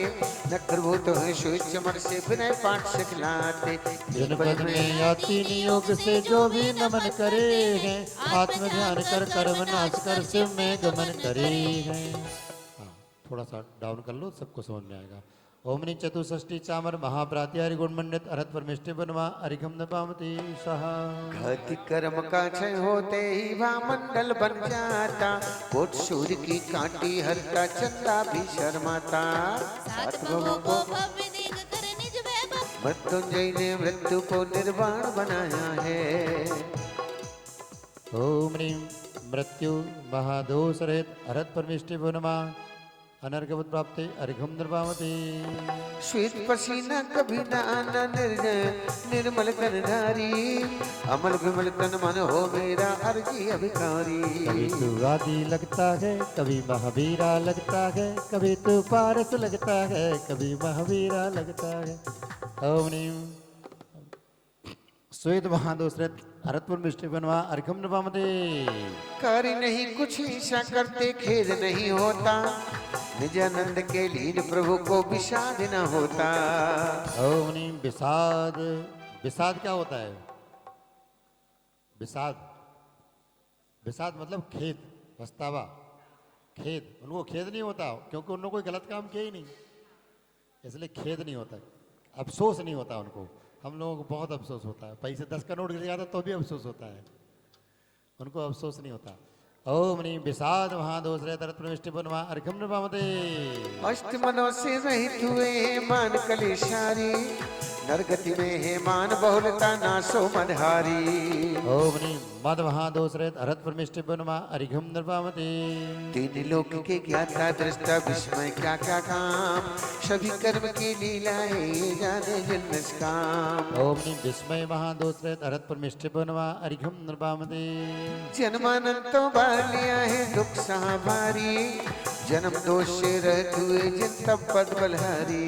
नक्रभूत है सुच चमर से विनय पाठ सिखलाते। जनपद में याति नियोग से जो भी नमन करे हैं, आत्म ध्यान कर कर्म नाश कर शिव में गमन करे हैं। हाँ, थोड़ा सा डाउन कर लो, सबको समझ में आएगा। ओमनी चतुष्षष्टि चामर महाप्रात्यारी गुणमंडित अरहत परमिष्टि बनवा अरिघम नृपामते स्वाहा। घाति कर्म का क्षय होते ही भामंडल बन जाता, कोट सूर्य की कांटी हरता, चंदा भी शर्माता। सात बहुओं को भव्य देख कर निज वैभव, मृत्युंजय ने मृत्यु को निर्वाण बनाया है। ओम ह्रीं मृत्यु महादोष रहित अरहत परमेष्टि नमा अनर्गवत प्राप्ति अर्घम निर्वामते। श्वेत पसीना कभी नाना निर्जय निर्मल तन धारी अमल विमल तन मन हो मेरा अर्जी अभिकारी। कभी तू आदि लगता है कभी महावीरा लगता है कभी तू पारस लगता है कभी महावीरा लगता है। ओम ह्रीं श्वेत महादोष रहित अरहत मिष्टि बनवा अर्घम निर्वामते। कार्य नहीं कुछ ईशा करते खेद नहीं होता निजानंद के लीन प्रभु को विषाद न होता। ओम ह्रीं विषाद। विषाद क्या होता है? विषाद विषाद मतलब खेद पछतावा खेद। उनको खेद नहीं होता क्योंकि उन्होंने कोई गलत काम किया ही नहीं, इसलिए खेद नहीं होता, अफसोस नहीं होता उनको। हम लोगों को बहुत अफसोस होता है, पैसे 10 का नोट गिर जाता तो भी अफसोस होता है, उनको अफसोस नहीं होता। ओम ह्रीं विषाद महादोष रहित अरहत मिष्टि बनवा अर्घम निर्वामते। अष्ट मनों से रहित हुए हैं मान कलेशारी नरगति में है मान बहुलता नासो मधारी। ओम ह्रीं मद महादोष रहित अरहत मिष्टि बनवा अर्घम निर्वामते। तीन लोक के ज्ञाता दृष्टा विस्मय क्या क्या काम सभी कर्म की लीला है जाने जिन निष्काम। ओम ह्रीं विस्मय महादोष रहित अरहत मिष्टि बनवा अर्घम निर्वामते। जन्मानंतो बालिया है दुख सहा भारी जन्म दोष से रहत हुए जिन तब पद बलहारी।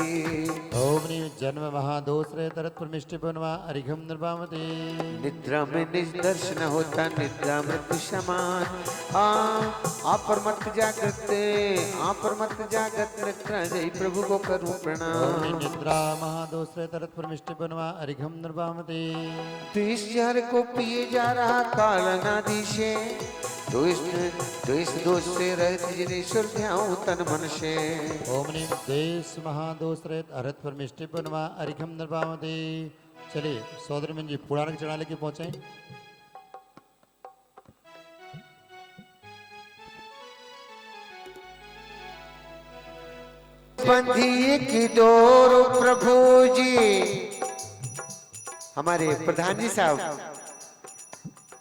ओम ह्रीं जन्म महादोष रहित अरहत मिष्टि बनवा अर्घम निर्वामते। निद्रा में निज दर्शन होता निद्रा मृत्यु समान आपर मत जागृत निद्रा जय प्रभु को करूं ओम ह्रीं प्रणाम। निद्रा महादोष रहित अरहत मिष्टि बनवा अर्घम निर्वामते। तो इस जहर को पिए जा रहा काल अनादि से तो इस दोष से रहत जिन्हें सुरध्याऊं तन मन से। ओम ह्रीं देश महादोष रहित अरहत मिष्टि बनवा अर्घम निर्वामते। चलिए सौदरी जी पुराण चढ़ा लेके पहुंचे। बंधिए की डोर प्रभु जी हमारे प्रधान जी साहब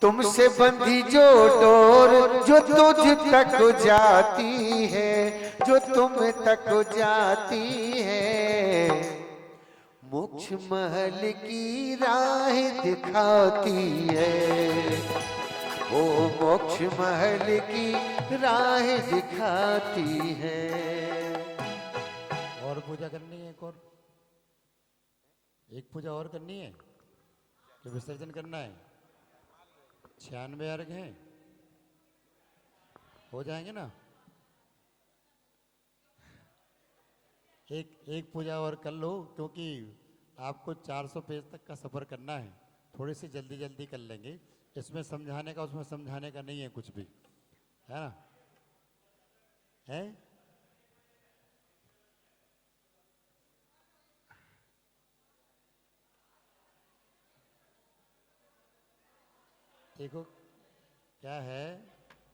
तुमसे बंधी जो डोर जो तुझ तक जाती है जो तुम तक जाती है मोक्ष महल की राह दिखाती है वो मोक्ष महल की राह दिखाती है। और पूजा करनी है, एक पूजा और करनी है कि विसर्जन करना है? 96 अर्घ हैं, हो जाएंगे ना? एक पूजा और कर लो क्योंकि आपको 400 पेज तक का सफर करना है। थोड़ी सी जल्दी जल्दी कर लेंगे, इसमें समझाने का उसमें समझाने का नहीं है कुछ भी, है ना? है देखो क्या है।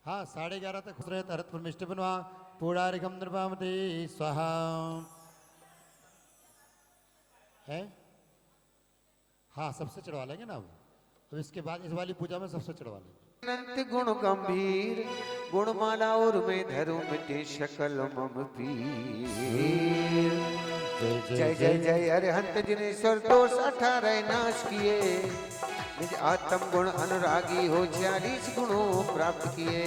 हाँ 11:30 तक खुश रहे अरहत मिष्टि बनवा पूर्णार्घम निर्वामते स्वाहा है। हाँ सबसे चढ़वा लेंगे ना अब इसके बाद इस वाली पूजा में सबसे चढ़वा लेंगे। अनंत गुण गंभीर गुणमाला और मैं धरू मिटे शकल मम पीर। जय जय जय अरहंत जिनेश्वर दोष 18 नाश किए निज आत्म गुण अनुरागी हो 46 गुणों प्राप्त किए।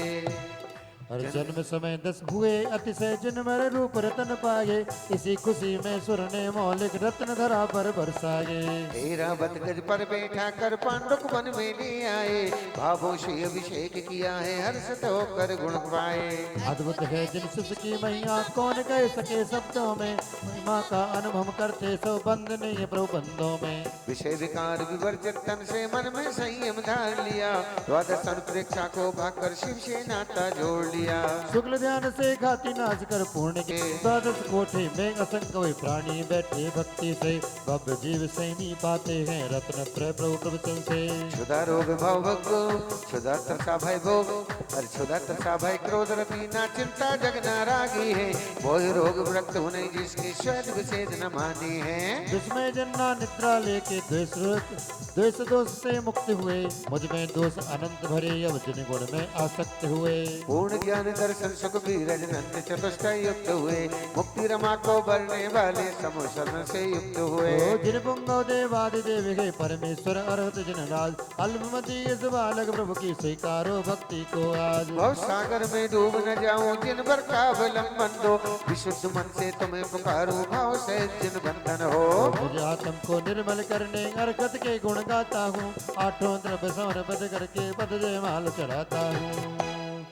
हर जन्म समय 10 हुए अतिशय जन्मर रूप रतन पाए इसी खुशी में सुर ने मौलिक रत्न धरा पर बरसाए। तेरा बत गज पर बैठा कर पांडुक वन में ले आए भावों से अभिषेक किया है हर्षित होकर गुण पाए। अद्भुत है जिनसे की मैया कौन कह सके शब्दों में महिमा का अनुभव करते सो बंद नहीं प्रबंधों में। विषय विकार विवर्जित तन से मन में संयम धार लिया द्वादश अनुप्रेक्षा को भाकर शिव से नाता जोड़ लिया। शुक्ल ध्यान से खाती नाच कर पूर्ण के द्वादश कोठे में असंख्य वे प्राणी बैठे भक्ति से भव्य जीव सैनी पाते हैं रत्न प्रभु प्रवचन से। क्षुधा रोग भाव भोगो, क्षुधा तथा भय भोग, अरे क्षुधा तथा भय क्रोध रपीना चिंता जगना रागी है। वही रोग व्रत होने जिसकी श्वेत विशेष न मानी है। जिसमें जन्ना निद्रा लेके द्वेष दोष से मुक्त हुए, मुझ में दोष अनंत भरे अब जिन गुण में आसक्त हुए। पूर्ण ज्ञान दर्शन सुख बीरज नंद चतुष्टय युक्त हुए, मुक्ति रमा को भरने वाले समोशन से युक्त हुए। ओ जिन पुंगव देवादि देव है परमेश्वर अर्हत जिन राज, अल्पमति इस बालक प्रभु की स्वीकारो भक्ति को आज। भव सागर में डूब न जाऊं जिन पर का अवलंबन दो, विशुद्ध मन से तुम्हें पुकारूं भाव से जिन बंधन हो। मुझे आत्म को निर्मल करने अर्घत के गुण गाता हूँ, आठों द्रव्य समर्पित करके पद जय माल चढ़ाता हूँ।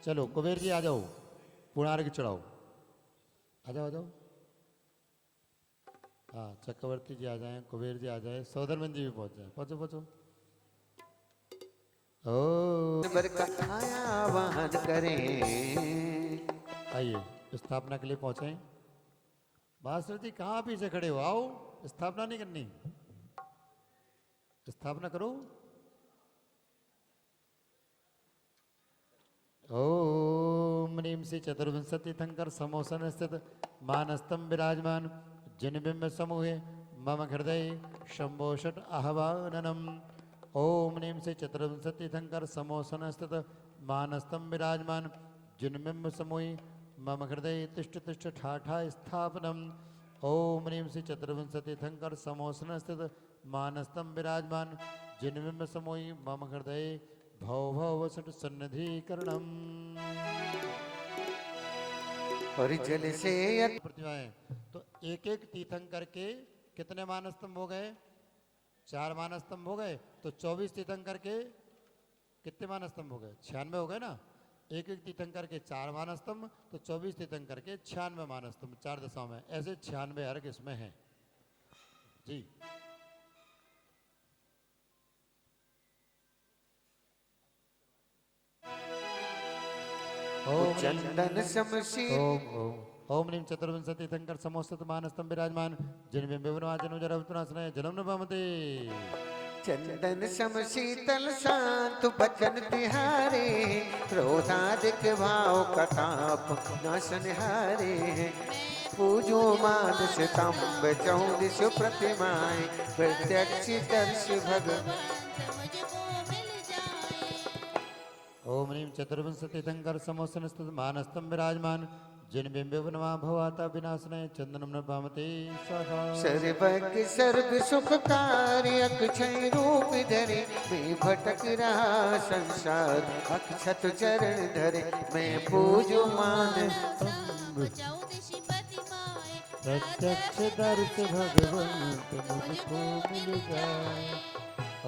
चलो कुबेर जी आ जाओ, पुणार्घ चढ़ाओ, आ जाओ आ जाओ। हाँ चक्रवर्ती जी आ जाए, कुबेर जी आ जाए, सौदरमन जी भी पहुंच जाए, पहुंचो पहुंचो। ओ बर का आया वाहन करें। आइए स्थापना के लिए पहुंचे। बासुर जी कहाँ पीछे खड़े हो, आओ, स्थापना नहीं करनी, स्थापना करो। ओम ह्रीं श्री चतुर्विंशति थंकर समोसन स्थित मानस्तम विराजमान जिन बिंब समूहे मम हृदय शंभोषट आह्वाननम। ओम ह्रीं श्री चतुर्विंशति थंकर समोसन स्थित मानस्तम विराजमान जिन बिंब समूहे मम हृदय तिष्ठ तिष्ठ ठाठा स्थापनम। ओम ह्रीं श्री चतुर्विंशति थंकर समोसन स्थित मानस्तम विराजमान जिन बिंब समूहे मम हृदय भव भव सट सन्निधिकरणम। और जल से प्रतिमाएं तो एक एक तीर्थंकर के कितने मानस्तंभ हो गए, 4 मानस्तंभ हो गए, तो 24 तीर्थंकर के कितने मानस्तंभ हो गए, 96 हो गए ना। एक एक तीर्थंकर के 4 मानस्तंभ, तो 24 तीर्थंकर के 96 मानस्तंभ, 4 दशाओं में, ऐसे 96 अर्घ इसमें हैं जी। चंदन समशीर ओम ओम ओम ह्रीं चतुर्विंशति थंकर समोस्तत मानस्तम विराजमान जिन बिंबिवना जनुजरवतनासनय जलम न पामते। चंदन सम शीतल शांत बचन तिहारे, क्रोधादिक भाव कताप नाशन हारे। पूजो मानस तंब चौदिश प्रतिमाएं, प्रत्यक्ष दर्श भगवान मुझको मिल जाए। ओम ह्रीं चतुर्विंशति थंकर समोसन स्थित मानस्तम विराजमान जिन बिंबिवनमा भवाता विनाशनय चंदनम न पामते स्वाहा। सर्वज्ञ सर्व सुखकारी अक्षय रूप धरे, मैं भटक रहा संसार अक्षत चरण धरे। मैं पूजो मान चौदशी प्रतिमाएं, प्रत्यक्ष दर्श भगवंत मुझको मिल जाए।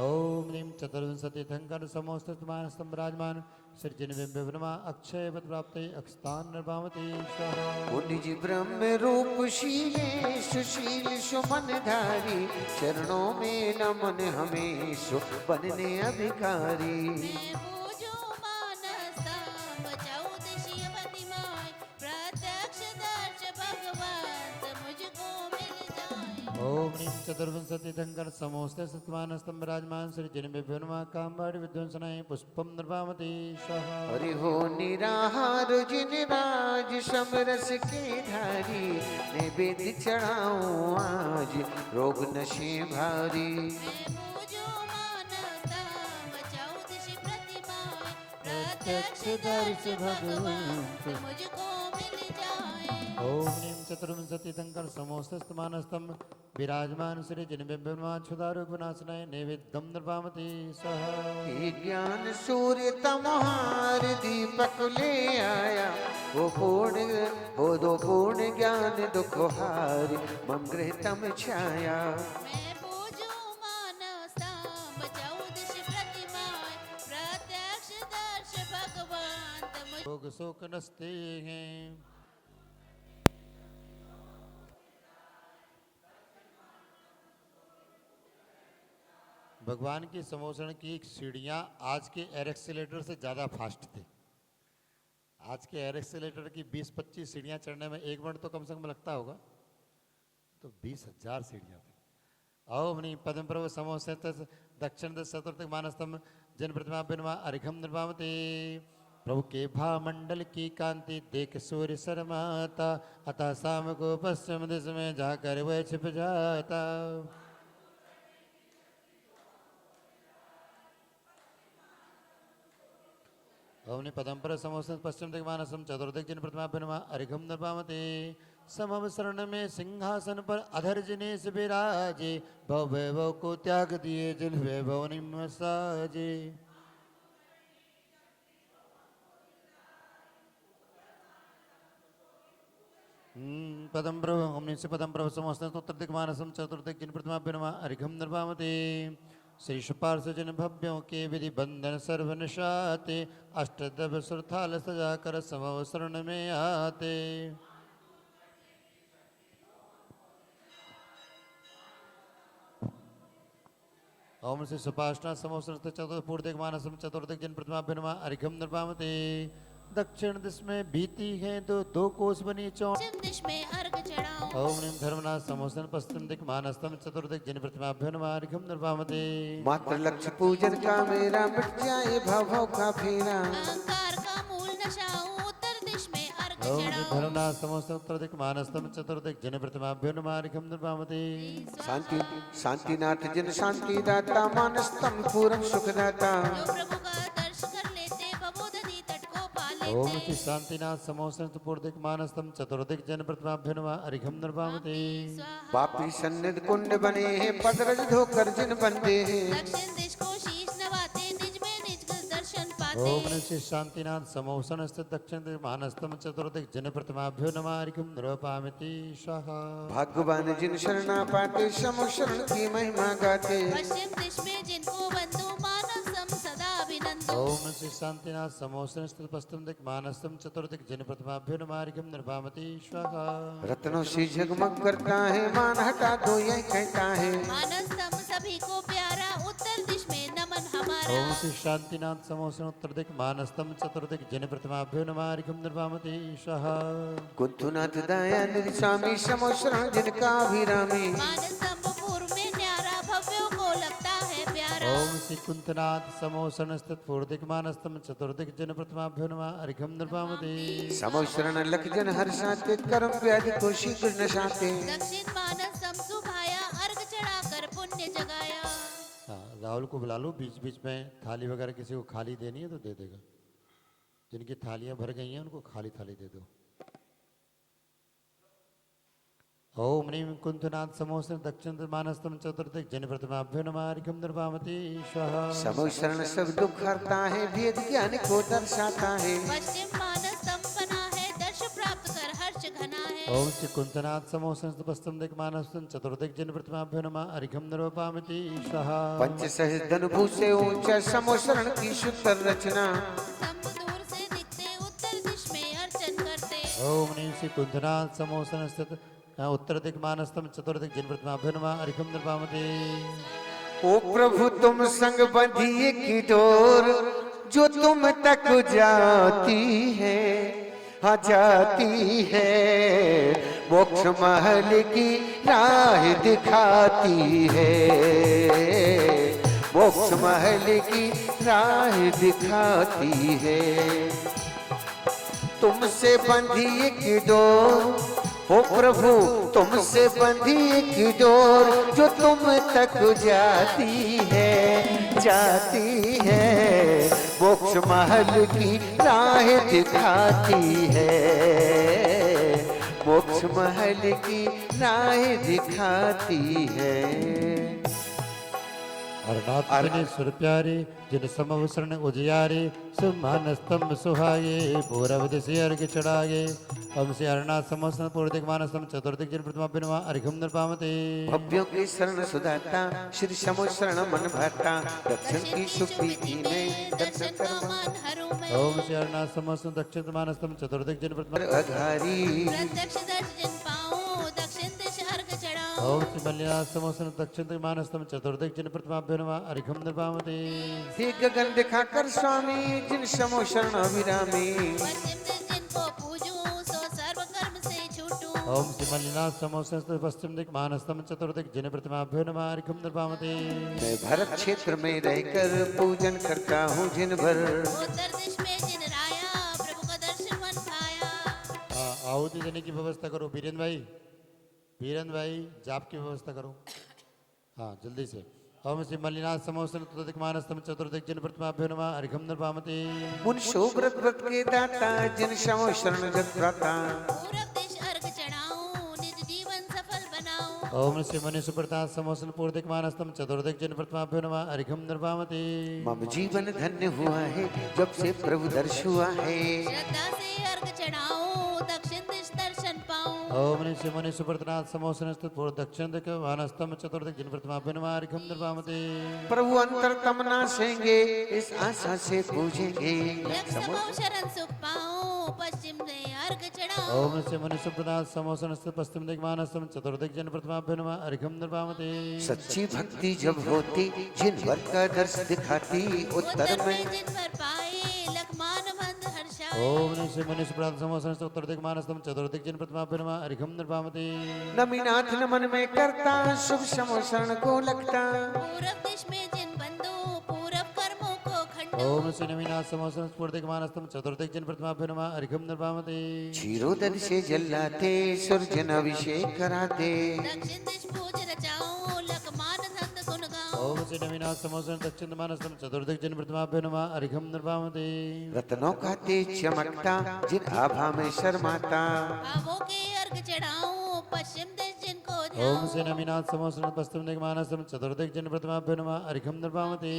ओम ह्रीं चतुर्विंशति थंकर समोस्तत मानस्तम विराजमान सृजन बिंबिवनमा अक्षय पद प्राप्त अक्षतान निर्भामते स्वाहा। निज ब्रह्म रूप शीले सुशील सुमन धारी, चरणों में नमन हमें बनने अधिकारी। मैं पूजो मानस्तंभ चौदशी प्रतिमाएं, प्रत्यक्ष दर्श भगवंत मुझको मिल जाए। ओम ह्रीं चतुर्विंशति थंकर समोस्त सतमानस्तम विराजमान सृजन बिंबिवनमा कामबाड़ विध्वंसनाय पुष्पम निर्भामते स्वाहा। हरि हो निराहार जिन राज समरस के धारी, नैवेद्य चढ़ाऊं आज रोग नशे भारी। मैं पूजो मानस्तंभ चौदशी प्रतिमाएं, प्रत्यक्ष दर्श भगवंत मुझको मिल जाए। ओम ह्रीं चतुर्विंशति थंकर समोस्त मानस्तम विराजमान श्री जिन बिंबिवनमा क्षुधारोग विनाशनाय नैवेद्यम निर्भामते स्वाहा। हे ज्ञान सूर्य तमहार दीपक ले आया, वो पूर्ण वो दो पूर्ण ज्ञान दुख हारी, मम गृह तम छाया। मैं पूजो मानस्तंभ चौदशी प्रतिमाएं, प्रत्यक्ष दर्श भगवंत मुझ। रोग शोक नस्ते हैं। भगवान की समोसन की सीढ़ियाँ आज के एरेक्सीलेटर से ज़्यादा फास्ट थी। आज के एयर एक्सीलेटर की 20-25 सीढ़ियाँ चढ़ने में 1 मिनट तो कम से कम लगता होगा, तो 20,000 सीढ़ियाँ थी। ओम नी पद्म प्रभु समोसे दक्षिण चतुर्थ मानस्तम जन प्रतिमा बिनमा अर्घम निर्वामते। प्रभु के भा मंडल की कांति देख सूर्य शर्माता, अतः शाम को पश्चिम दिश में जाकर वह छिप जाता। ओम पदम पर समोसन पश्चिम दिग मानसम चतुर्दिक जिन प्रतिमा बिनमा अर्घम निर्वामते। समम शरण में सिंहासन पर अधर जिनेश विराजे, भव वैभव को त्याग दिए जिन वैभव निम्न साजे। पदम प्रभु ओम से पदम प्रभु समोसन उत्तरदिक मानसम चतुर्दिक जिन प्रतिमा बिनमा अर्घम निर्वामते। श्री सुपार्श्वजन भव्यों के विधि बंधन सर्व निशाते, अष्टदव सुरथाल सजा कर समव शरण में आते। ओम श्री सुपाष्टा समोसृत चतुर्पूर्दिक मानसम चतुर्दिक जिन प्रतिमा बिनमा अर्घम निर्वामते। दक्षिण दिश में भीति है दो कोस बनी चौड़, पश्चिम दिश में अर्घ चढ़ाओ। ओम निम धर्मनाथ समोसन पश्चिम दिक मानस्तम चतुर्दिक जिन प्रतिमा अर्घम निर्वामते। मात्र लक्ष्य पूजन का मेरा मिट जाए भवों का फेरा। अहंकार का मूल नशाओ, उत्तर दिश में अर्घ ओम निम चढ़ाओ। धर्मनाथ समोसन उत्तरदिक मानस्तम चतुर्दिक जिन प्रतिमा अर्घम निर्वामते। शांति शांतिनाथ जिन शांति दाता, मानस्तम पूरन सुखदाता। जो प्रभु का दर्श कर लेते, बबोदधी तट को पा लेते। ओम श्री शांतिनाथ समोसन पूर्दिक मानस्तम चतुर्दिक जन प्रतिमा अर्घम निर्वामते। पापी सन्निध कुंड बने हैं, पदरज धोकर जिन बंदे हैं। दक्षिण दिश को शीश नवाते, निज में निज दर्शन पाते। ओम श्री शांतिनाथ समोसन स्थित दक्षिण दिक मानस्तम चतुर्दिक जन प्रतिमा अर्घम निर्वामते। स्वाहा। भाग्यवान जिन शरणा पाते, समो शरण की महिमा गाते। पश्चिम दिश में जिनको बंधु मानसम सदा अभिनंदो। ओम श्री शांतिनाथ समोसन स्थित पश्चिम दिक मानस्तम चतुर्दिक जन प्रतिमा अर्घम निर्वामते। स्वाहा। रत्नों से जगमग करता है, मान हटा दो यही कहता है। मानसम सभी को प्यारा, उत्तर दिश में नमन हमारा। ओम श्री शांतिनाथ समोसन उत्तरदिक मानस्तम चतुर्दिक जन प्रतिमा अर्घम निर्वामते। स्वाहा। कुंथुनाथ दयानिधि स्वामी, समो शरण जिनका अभिरामी। मानसम पूर्व में न्यारा, भव्यों को लगता है प्यारा। ओम श्री कुंतनाथ समोसन स्थित पूर्दिक मानस्तम चतुर्दिक जन प्रतिमा अर्घम निर्वामते। समो शरण लख जन हर्षाते, कर्म व्याधि को शीघ्र नशाते। दक्षिण मानसम सुभाया, अर्घ चढ़ाकर पुण्य जगाया। हाँ, राहुल को बुला लो, बीच बीच में थाली वगैरह किसी को खाली देनी है तो दे देगा। जिनकी थालियां भर गई हैं उनको खाली थाली दे दो। ओम नीम कुंतनाथ समोसन दक्षिण मानस्तम चतुर्दिक जन प्रतिमा अर्घम निर्वामते। स्वाहा। समो शरण सब दुख हरता है, भेद ज्ञान को दर्शाता है। पश्चिम मानसम बना है, दर्श प्राप्त कर हर्ष घना है। ओम श्री कुंतनाथ समोसन पश्चिम दिक मानस्तम चतुर्दिक जन प्रतिमा अर्घम निर्वामते। स्वाहा। पंच सहस्त्र धनु से ऊंचा, समो शरण की सुंदर रचना। स्तंभ दूर से दिखते, उत्तर दिश में अर्चन करते। ओम नीम श्री कुंतनाथ समोसन स्थित उत्तर दिक मानस्तम चतुर्दिक जन प्रतिमा अर्घम निर्वामते। ओ प्रभु तुम संग बंधिए की डोर, जो तुम तक जाती है, हाँ जाती है। मोक्ष महल की राह दिखाती है, मोक्ष महल की राह दिखाती है। तुमसे बंधी की डोर, ओ प्रभु तुमसे बंधी एक डोर, जो तुम तक जाती है, जाती है। मोक्ष महल की राह दिखाती है, मोक्ष महल की राह दिखाती है। अरनाथ सुर प्यारे जिन समवसरण उजियारे, सुमान स्तंभ सुहाये पूरब दिशे अर्घ चढ़ाये। ओम श्री अरनाथ समवसरण पूर्वदिक मानस्तम चतुर्दिक जन प्रतिमा अर्घम निर्वामते। भव्यों की शरण सुदाता, श्री समो शरण मन भरता। दक्षिण की सुप्रीति में दर्शन कर मान हरू में। ओम श्री अरनाथ समवसरण दक्षिण मानस्तम चतुर्दिक जन प्रतिमा अघारी। प्रत्यक्ष दर्शन पाऊं, दक्षिण दिश अर्घ चढ़ाऊं। ओम श्री मल्लिनाथ समोसन दक्षिण दिक मानस्तम चतुर्दिक जिन प्रतिमाभ्यो नमः अर्घ्यम निर्वामते हे गगन दिखाकर स्वामी जिन समो शरण अभिरामी पश्चिम दिश जिनको पूजूं सो सर्व कर्म से छूटूं ओम श्री मल्लिनाथ समोसन पश्चिम दिक मानस्तम चतुर्दिक जिन प्रतिमाभ्यो नमः अर्घ्यम निर्वामते मैं भरत क्षेत्र में रहकर पूजन करता हूँ जिन भर उत्तर दिश में जिन राया प्रभु का दर्शन मन पाया आहुति देने की व्यवस्था करो बीरेन भाई जाप की व्यवस्था करो। हाँ जल्दी से। ओम श्री मल्लिनाथ समोसन चतुर्दिक मानस्तम चतुर्दिक जिन प्रतिमाभ्यो नमः अर्घ्यम निर्वामते मुन शोभ्रत व्रत के दाता जिन समो शरण जग भ्राता पूरब दिश अर्घ चढ़ाऊं निज जीवन सफल बनाऊं ओम श्री मनु सुप्रताप समोसन पूर्दिक मानस्तम चतुर्दिक जिन प्रतिमाभ्यो नमः अर्घ्यम निर्वामते मम जीवन धन्य हुआ है जब से प्रभु दर्श हुआ है श्रद्धा से अर्घ चढ़ाऊं दक्षिण दिश दर्शन पाऊं ओम श्री मनु सुप्रताप समोसन पूर्व दक्षिण दिक मानस्तम चतुर्दिक जिन प्रतिमाभ्यो नमः अर्घ्यम निर्वामते प्रभु अंतर तमना सेंगे इस आशा से पूजेंगे लख समो शरण सुख पाऊं पश्चिम से अर्घ चढ़ाऊं ओम श्री मनु सुप्रताप समोसन पश्चिम दिक मानस्तम चतुर्दिक जिन प्रतिमाभ्यो नमः अर्घ्यम निर्वामते सच्ची भक्ति जब होती जिन वर का दर्श दिखाती उत्तर में जिन पर पाए लख मान बंद हर्षाए ओम श्री मनु सुप्रताप समोसन उत्तरदिक मानस्तम चतुर्दिक जिन प्रतिमाभ्यो नमः अर्घ्यम निर्वामते नमीनाथ नमन में करता शुभ समो शरण को लगता पूरब दिश में जिन बंधु पूरब कर्मों को खंडो ओम श्री नमीनाथ समोसन पूर्दिक मानस्तम चतुर्दिक जिन प्रतिमाभ्यो नमः अर्घ्यम निर्वामते क्षीरोदर से जल लाते सूर्य अभिषेक कराते दक्षिण दिश पूज रचाऊं लख मान धंध गुण गाऊं ओम श्री नमीनाथ समोसन दक्षिण मानस्तम चतुर्दिक जिन प्रतिमाभ्यो नमः अर्घ्यम निर्वामते रत्नों का तेज चमकता जिन आभा में शर्माता भावों के अर्घ चढ़ाऊं पश्चिम दिश जिनको ओम ध्याऊं श्री नमीनाथ समोसन पश्चिम दिक मानस्तम चतुर्दिक जिन प्रतिमाभ्यो नमः अर्घ्यम निर्वामते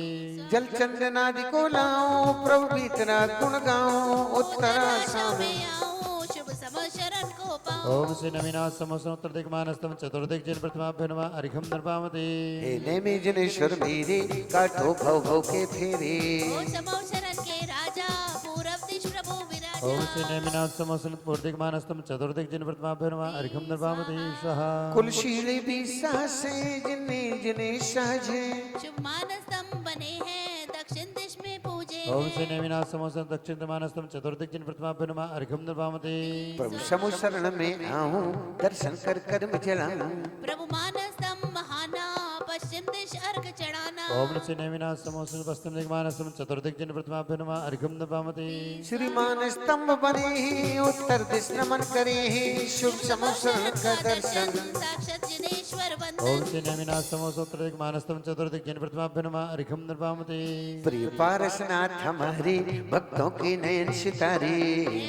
जल चंदनादि को लाऊं प्रभु भीतरा गुण गाऊं उत्तरा सामे में आऊं शुभ समय शरण को पाऊं ओम श्री नमीनाथ समोसन उत्तरदिक मानस्तम चतुर्दिक जिन प्रतिमाभ्यो नमः अर्घ्यम निर्वामते हे नेमि जनेश्वर मेरे काटो भव भव के फेरे ओ समो शरण के राजा पूरब दिश प्रभु विराजा ओम श्री नमीनाथ समोसन पूर्दिक मानस्तम चतुर्दिक जिन प्रतिमाभ्यो नमः अर्घ्यम निर्वामते स्वाहा कुलशीले भी सासे जिन्ने जिने सहजे शुभ मानस्तम बने हैं दक्षिण दिश में पूजे ओम श्री नमीनाथ समोसन दक्षिण मानस्तम चतुर्दिक जिन प्रतिमाभ्यो नमः अर्घ्यम निर्वामते प्रभु समो शरण में आऊं दर्शन कर कर्म जलाऊं प्रभु मानस्तम महाना पश्चिम दिश अर्घ चढ़ाना ओम श्री नमीनाथ समोसन पश्चिम दिक मानस्तम चतुर्दिक जिन प्रतिमाभ्यो नमः अर्घ्यम निर्वामते श्रीमान स्तंभ बने हैं उत्तर दिश नमन करे हैं शुभ समो शरण का दर्शन साक्षात जिनेश्वर ओम वंदन श्री नमीनाथ समोसन उत्तरदिक मानस्तम चतुर्दिक जिन प्रतिमाभ्यो नमः अर्घ्यम निर्वामते प्रिय पारसनाथ हमारे भक्तों के नयन सितारे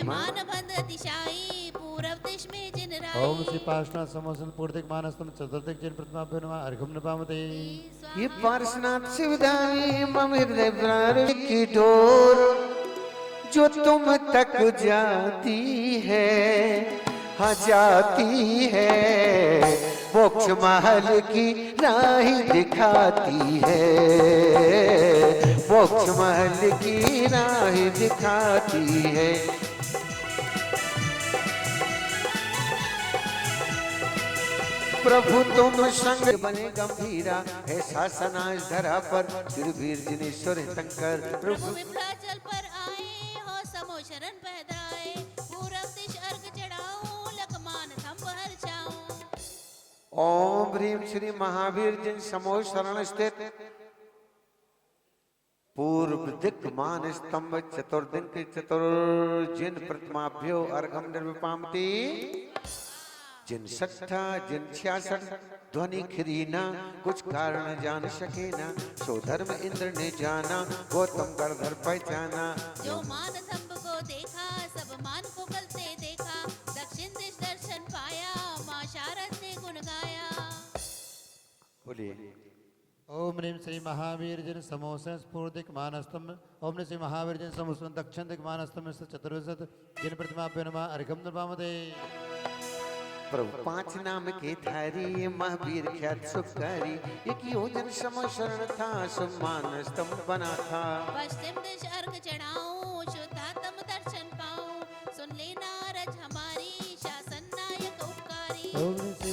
मान बंद दिशाई पूरब दिश में जिन ओम राई श्री पार्श्वनाथ समोसन पूर्दिक मानस्तम चतुर्दिक जिन प्रतिमाभ्यो नमः अर्घ्यम निर्वामते ये पारसनाथ शिवदानी मम हृदय प्राण की डोर जो तुम तक जाती है हाँ जाती है मोक्ष महल की राह दिखाती है मोक्ष महल की राह दिखाती है प्रभु तुम संग बने गंभीरा है शासनाज धरा पर वीर जिनेश्वर शंकर प्रभु विंध्याचल पर आए हो समो शरण पहराए पूरब दिश अर्घ चढ़ाऊं लखमान थंब हर्षाऊं ओम ह्रीम श्री महावीर जिन समो शरण स्थित पूर्व दिक मान स्तंभ चतुर्दिक चतुर्जिन प्रतिमाभ्यो अर्घम निर्विपामति जिन सत्ता जिन 66 ध्वनि खरीना कुछ कारण जान सके ना सो धर्म इंद्र ने जाना गौतम गणधर पहचाना जो मान थंब को देखा सब मान को कल से देखा दक्षिण दिश दर्शन पाया मां शारद ने गुण गाया बोलिए ओम ह्रीम श्री महावीर जिन समोसन स्फूर्तिक मानस्तम ओम श्री महावीर जिन समोसन दक्षिण दिक मानस्तम चतुर्विशत जिन प्रतिमाभ्यो नमः अर्घ्यम निर्वामते प्रभु 5 नाम के धारी महावीर ख्यात सुखकारी एक योजन समो शरण था सम्मान स्तंभ बना था पश्चिम दिश अर्घ चढ़ाऊं शुद्धात्म दर्शन पाऊं सुन लेना रज हमारी शासन नायक उपकारी ओम श्री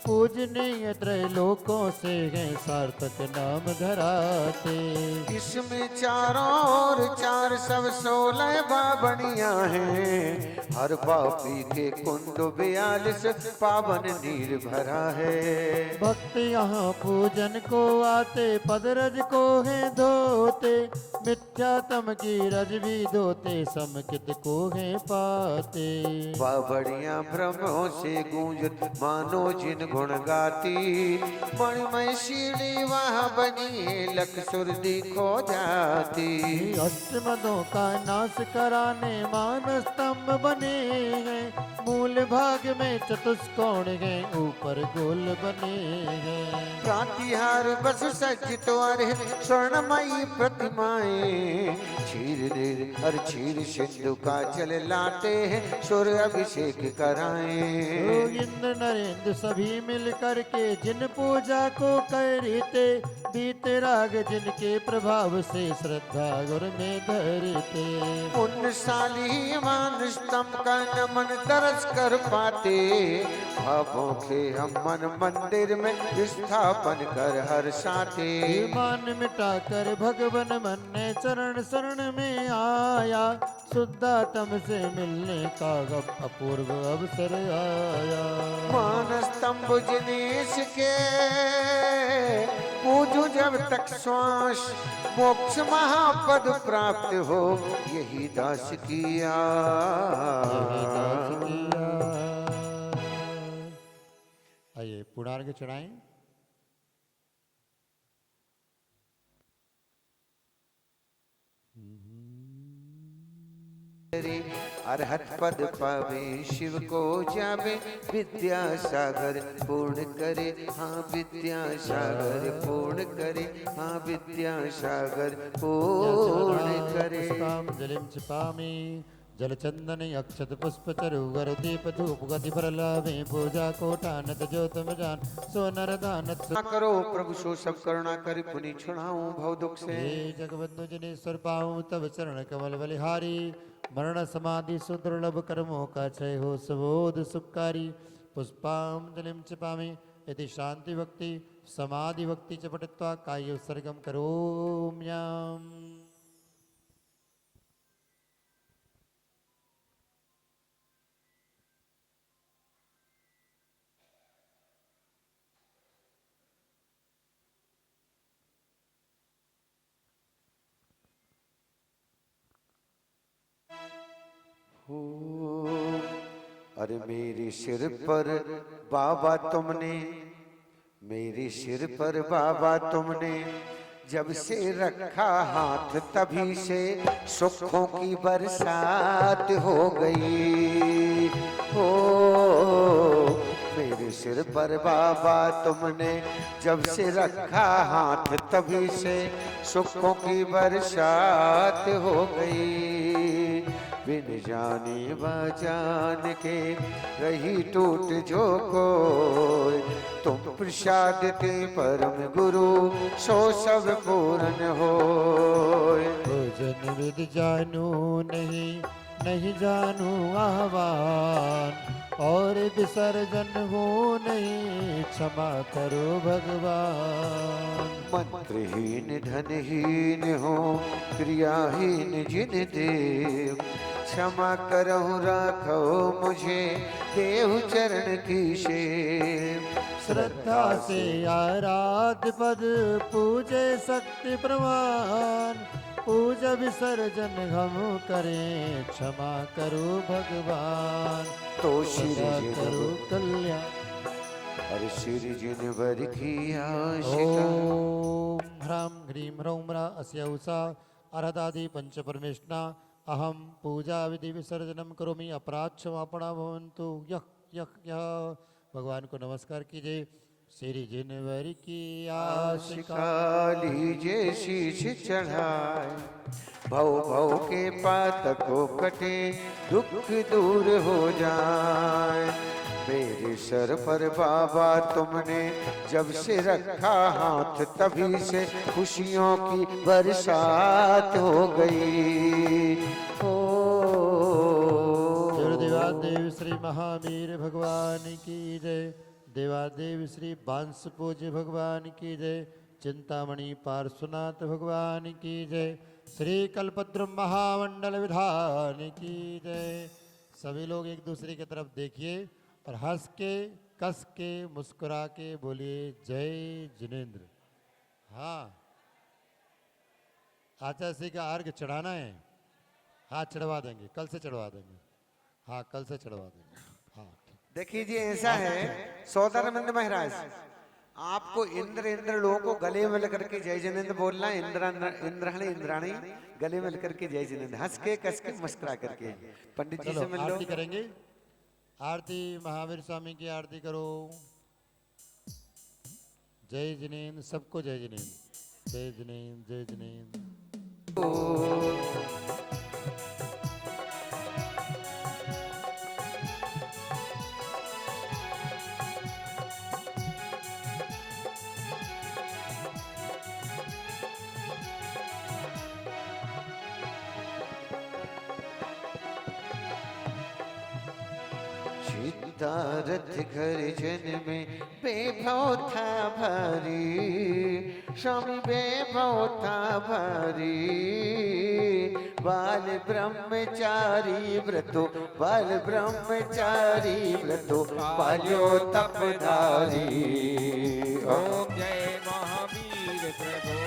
पूजनीय त्रैलोकों से हैं सार्थक नाम धराते। इसमें चारों ओर चार सब 16 बाबनियां हैं। हर पापी के कुंड 42 पावन नीर भरा है। भक्त यहाँ पूजन को आते, पद रज को है धोते, मिथ्यातम की रज भी धोते, समकित को है पाते। बाबड़ियां ब्रह्मों से गूंजत मानो जिन गुण गाती। मणिमय शीली वहाँ बनी है, लख सुर खो जाती। अष्टमदों का नाश कराने मान स्तंभ बने हैं, मूल भाग में चतुष्कोण है, ऊपर गोल बने हैं। प्रातिहार बस सज्जित वारे स्वर्णमयी प्रतिमाएं। हर क्षीर सिंधु का जल लाते हैं, सूर्य अभिषेक कराएं। इंद्र नरेंद्र सभी मिल करके जिन पूजा को करते, बीते राग जिनके प्रभाव से श्रद्धा गुर में धरते। पुण्यशाली मानुष तम का नमन दरस कर पाते। भावों के हम मन मंदिर में स्थापन कर हर साथे। मान मिटा कर भगवन मन ने चरण शरण में आया, शुद्धात्म से मिलने का अपूर्व अवसर आया। मान स्तंभ जिनेश के पूजो जब तक श्वास, मोक्ष महापद प्राप्त हो यही दास किया। आइए पुणार्घ चढ़ाएं। अरहत पद पावे शिव को जावे, विद्यासागर पूर्ण करे हाँ विद्यासागर पूर्ण करे हाँ विद्यासागर पूर्ण करे। जलिम छिपामी जलचंदन अक्षत पुष्प चरुगर दीप धूप गति प्रलाभे पूजा कोटानत ज्योतम जान सोनर दानत। करो प्रभु सो सब करुणा करि पुनि छुड़ाऊं भव दुख से। जगबंधु जनेश्वर पाऊं तब चरण कमल बलिहारी, मरण समाधि सुदुर्लभ कर्मों का क्षय हो सबोध सुखकारी। पुष्पांजलिं क्षिपामि यदि शांति भक्ति समाधि भक्ति च पठित्वा काये उत्सर्गं करोम्याम्। अरे मेरे सिर पर बाबा तुमने, मेरे सिर पर बाबा तुमने जब से रखा हाथ तभी से सुखों की बरसात हो गई। हो मेरे सिर पर बाबा तुमने जब से रखा हाथ तभी से सुखों की बरसात हो गई। बिन जाने बजान के रही टूट जो कोई, तुम प्रसाद ते परम गुरु सो सब पूर्ण हो। भोजन विद जानू नहीं नहीं जानू आह्वान, और विसर्जन हो नहीं क्षमा करो भगवान। मंत्रहीन धनहीन हो क्रियाहीन जिन देव, क्षमा करहु राखो मुझे देव चरण की सेव। श्रद्धा से आराध्य पद पूजे शक्ति प्रमाण, पूजा विसर्जन हम करें क्षमा करो भगवान। तो श्री करो कल्याण। और श्री जिन वर की आशिका। ओम ह्रां ह्रीं ह्रौं ह्रा अस्य उषा अर्हतादि पंच परमेष्णा, अहम पूजा विधि विसर्जनम करोमि अपराध क्षमापणा भवन्तु। यह यह यह भगवान को नमस्कार कीजिए। श्री जिनवर की आशिका लीजिए शीश चढ़ाए, भव भव के पातक को कटे दुख दूर हो जाए। मेरे सर पर बाबा तुमने जब से रखा हाथ तभी से खुशियों की बरसात हो गई। देव श्री महावीर भगवान की जय। देवादेव श्री बांस पूज्य भगवान की जय। चिंतामणि पार्श्वनाथ भगवान की जय। श्री कल्पद्रुम महामंडल विधान की जय। सभी लोग एक दूसरे की तरफ देखिए और हंस के कस के मुस्कुरा के बोलिए जय जिनेन्द्र। हाँ, आचार्य का अर्घ चढ़ाना है। हाँ, चढ़वा देंगे, कल से चढ़वा देंगे। हाँ, कल से चढ़वा देंगे। हाँ, देखिए जी, ऐसा है सौदानंद महाराज, आपको इंद्र इंद्र लोगों को गले मिल करके जय जिनेन्द्र बोलना है। इंद्राणी इंद्राणी गले मिल करके जय जिनेन्द्र, हंस के कस के मुस्कुरा करके। पंडित जी चलो से मिल लो। आरती करेंगे। आरती महावीर स्वामी की आरती करो। जय जिनेन्द्र, सबको जय जिनेन्द्र, जय जिनेन्द्र, जय जिनेन्द्र। चित्तारथ घर जन में वैभव था भारी, स्वामी वैभव था भारी। बाल ब्रह्मचारी व्रतो, बाल ब्रह्मचारी व्रतो, पाल्यो तपधारी। ओम जय महावीर प्रभु।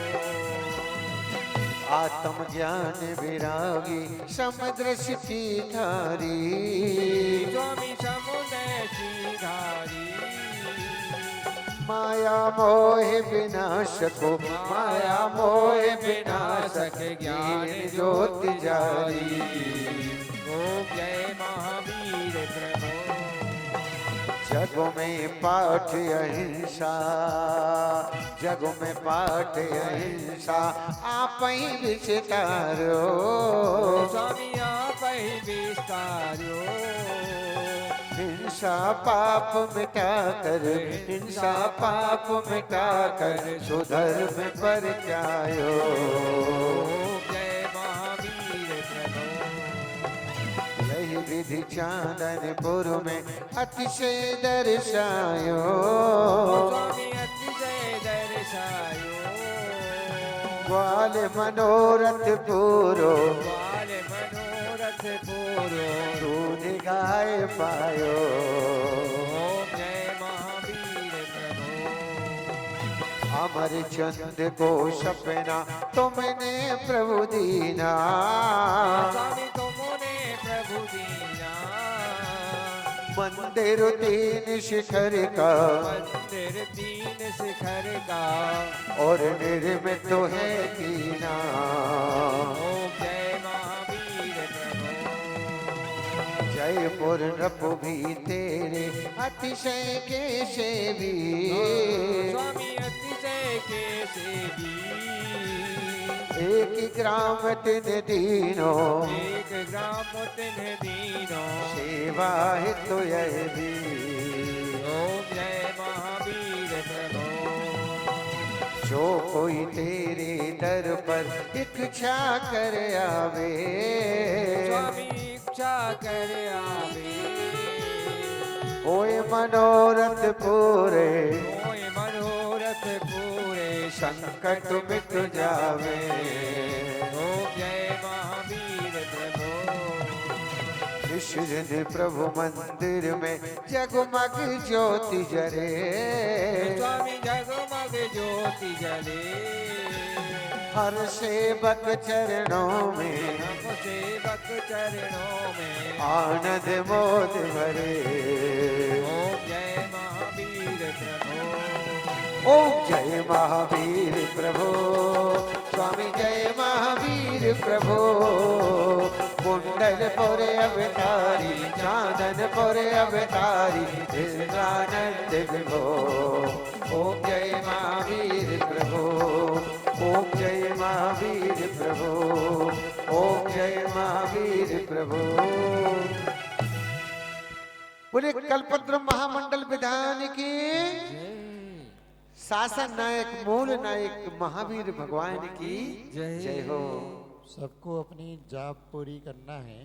आत्म ज्ञान विरागी समदृष्टि धारी। स्वामी समुदय श्रीधारी। माया मोह विनाशको, माया मोह विनाशक ज्ञान ज्योति जारी। ओम जय महावीर प्रभु। जग में पाठ अहिंसा, जग में पाठ अहिंसा, आप ही विस्तारो। स्वामी आप ही विस्तारो। हिंसा पाप मिटा कर, हिंसा पाप मिटा कर, सुधर्म पर जायो। जय महावीर प्रभु। यही विधि चांदनपुर में अतिशय दर्शायो। स्वामी अतिशय दर्शायो। ग्वाल मनोरथ पूरो, ग्वाल मनोरथ पूरो। दूध गाय पायो। ओम जय महावीर प्रभु। अमर चंद को सपना तुमने प्रभु दीना। स्वामी तुमने प्रभु दीना। मंदिर तीन शिखर का, मंदिर तीन शिखर का। और निर्मित तो है कीना। ओम जय महावीर प्रभु। जयपुर नभ भी तेरे अतिशय के सेवी। स्वामी अतिशय के सेवी। एक ग्राम तिन दीनो, एक ग्राम तिन दीनो। सेवा हितु यह भी। ओम जय महावीर प्रभु। जो कोई तेरे दर पर इच्छा कर आवे। स्वामी इच्छा कर आवे। ओए मनोरथ पूरे, ओए मनोरथ पूरे। संकट मिट जावे। ओम जय महावीर प्रभु। निश्चित प्रभु मंदिर में जगमग ज्योति जरे। स्वामी जगमग ज्योति जले। हर सेवक चरणों में, हम सेवक चरणों में। आनंद मोद भरे। ओम जय महावीर प्रभु। ओम जय महावीर प्रभु। स्वामी जय महावीर प्रभु। कुंडल पुरे अवतारी, चांदन पुरे अवतारी, इंद्रानंद विभो। ओम जय महावीर प्रभु। ओम जय महावीर प्रभु। ओम जय महावीर प्रभु। बोले कल्पद्रुम महामंडल विधान की। शासन नायक, मूल नायक महावीर भगवान की जय हो। सबको अपनी जाप पूरी करना है।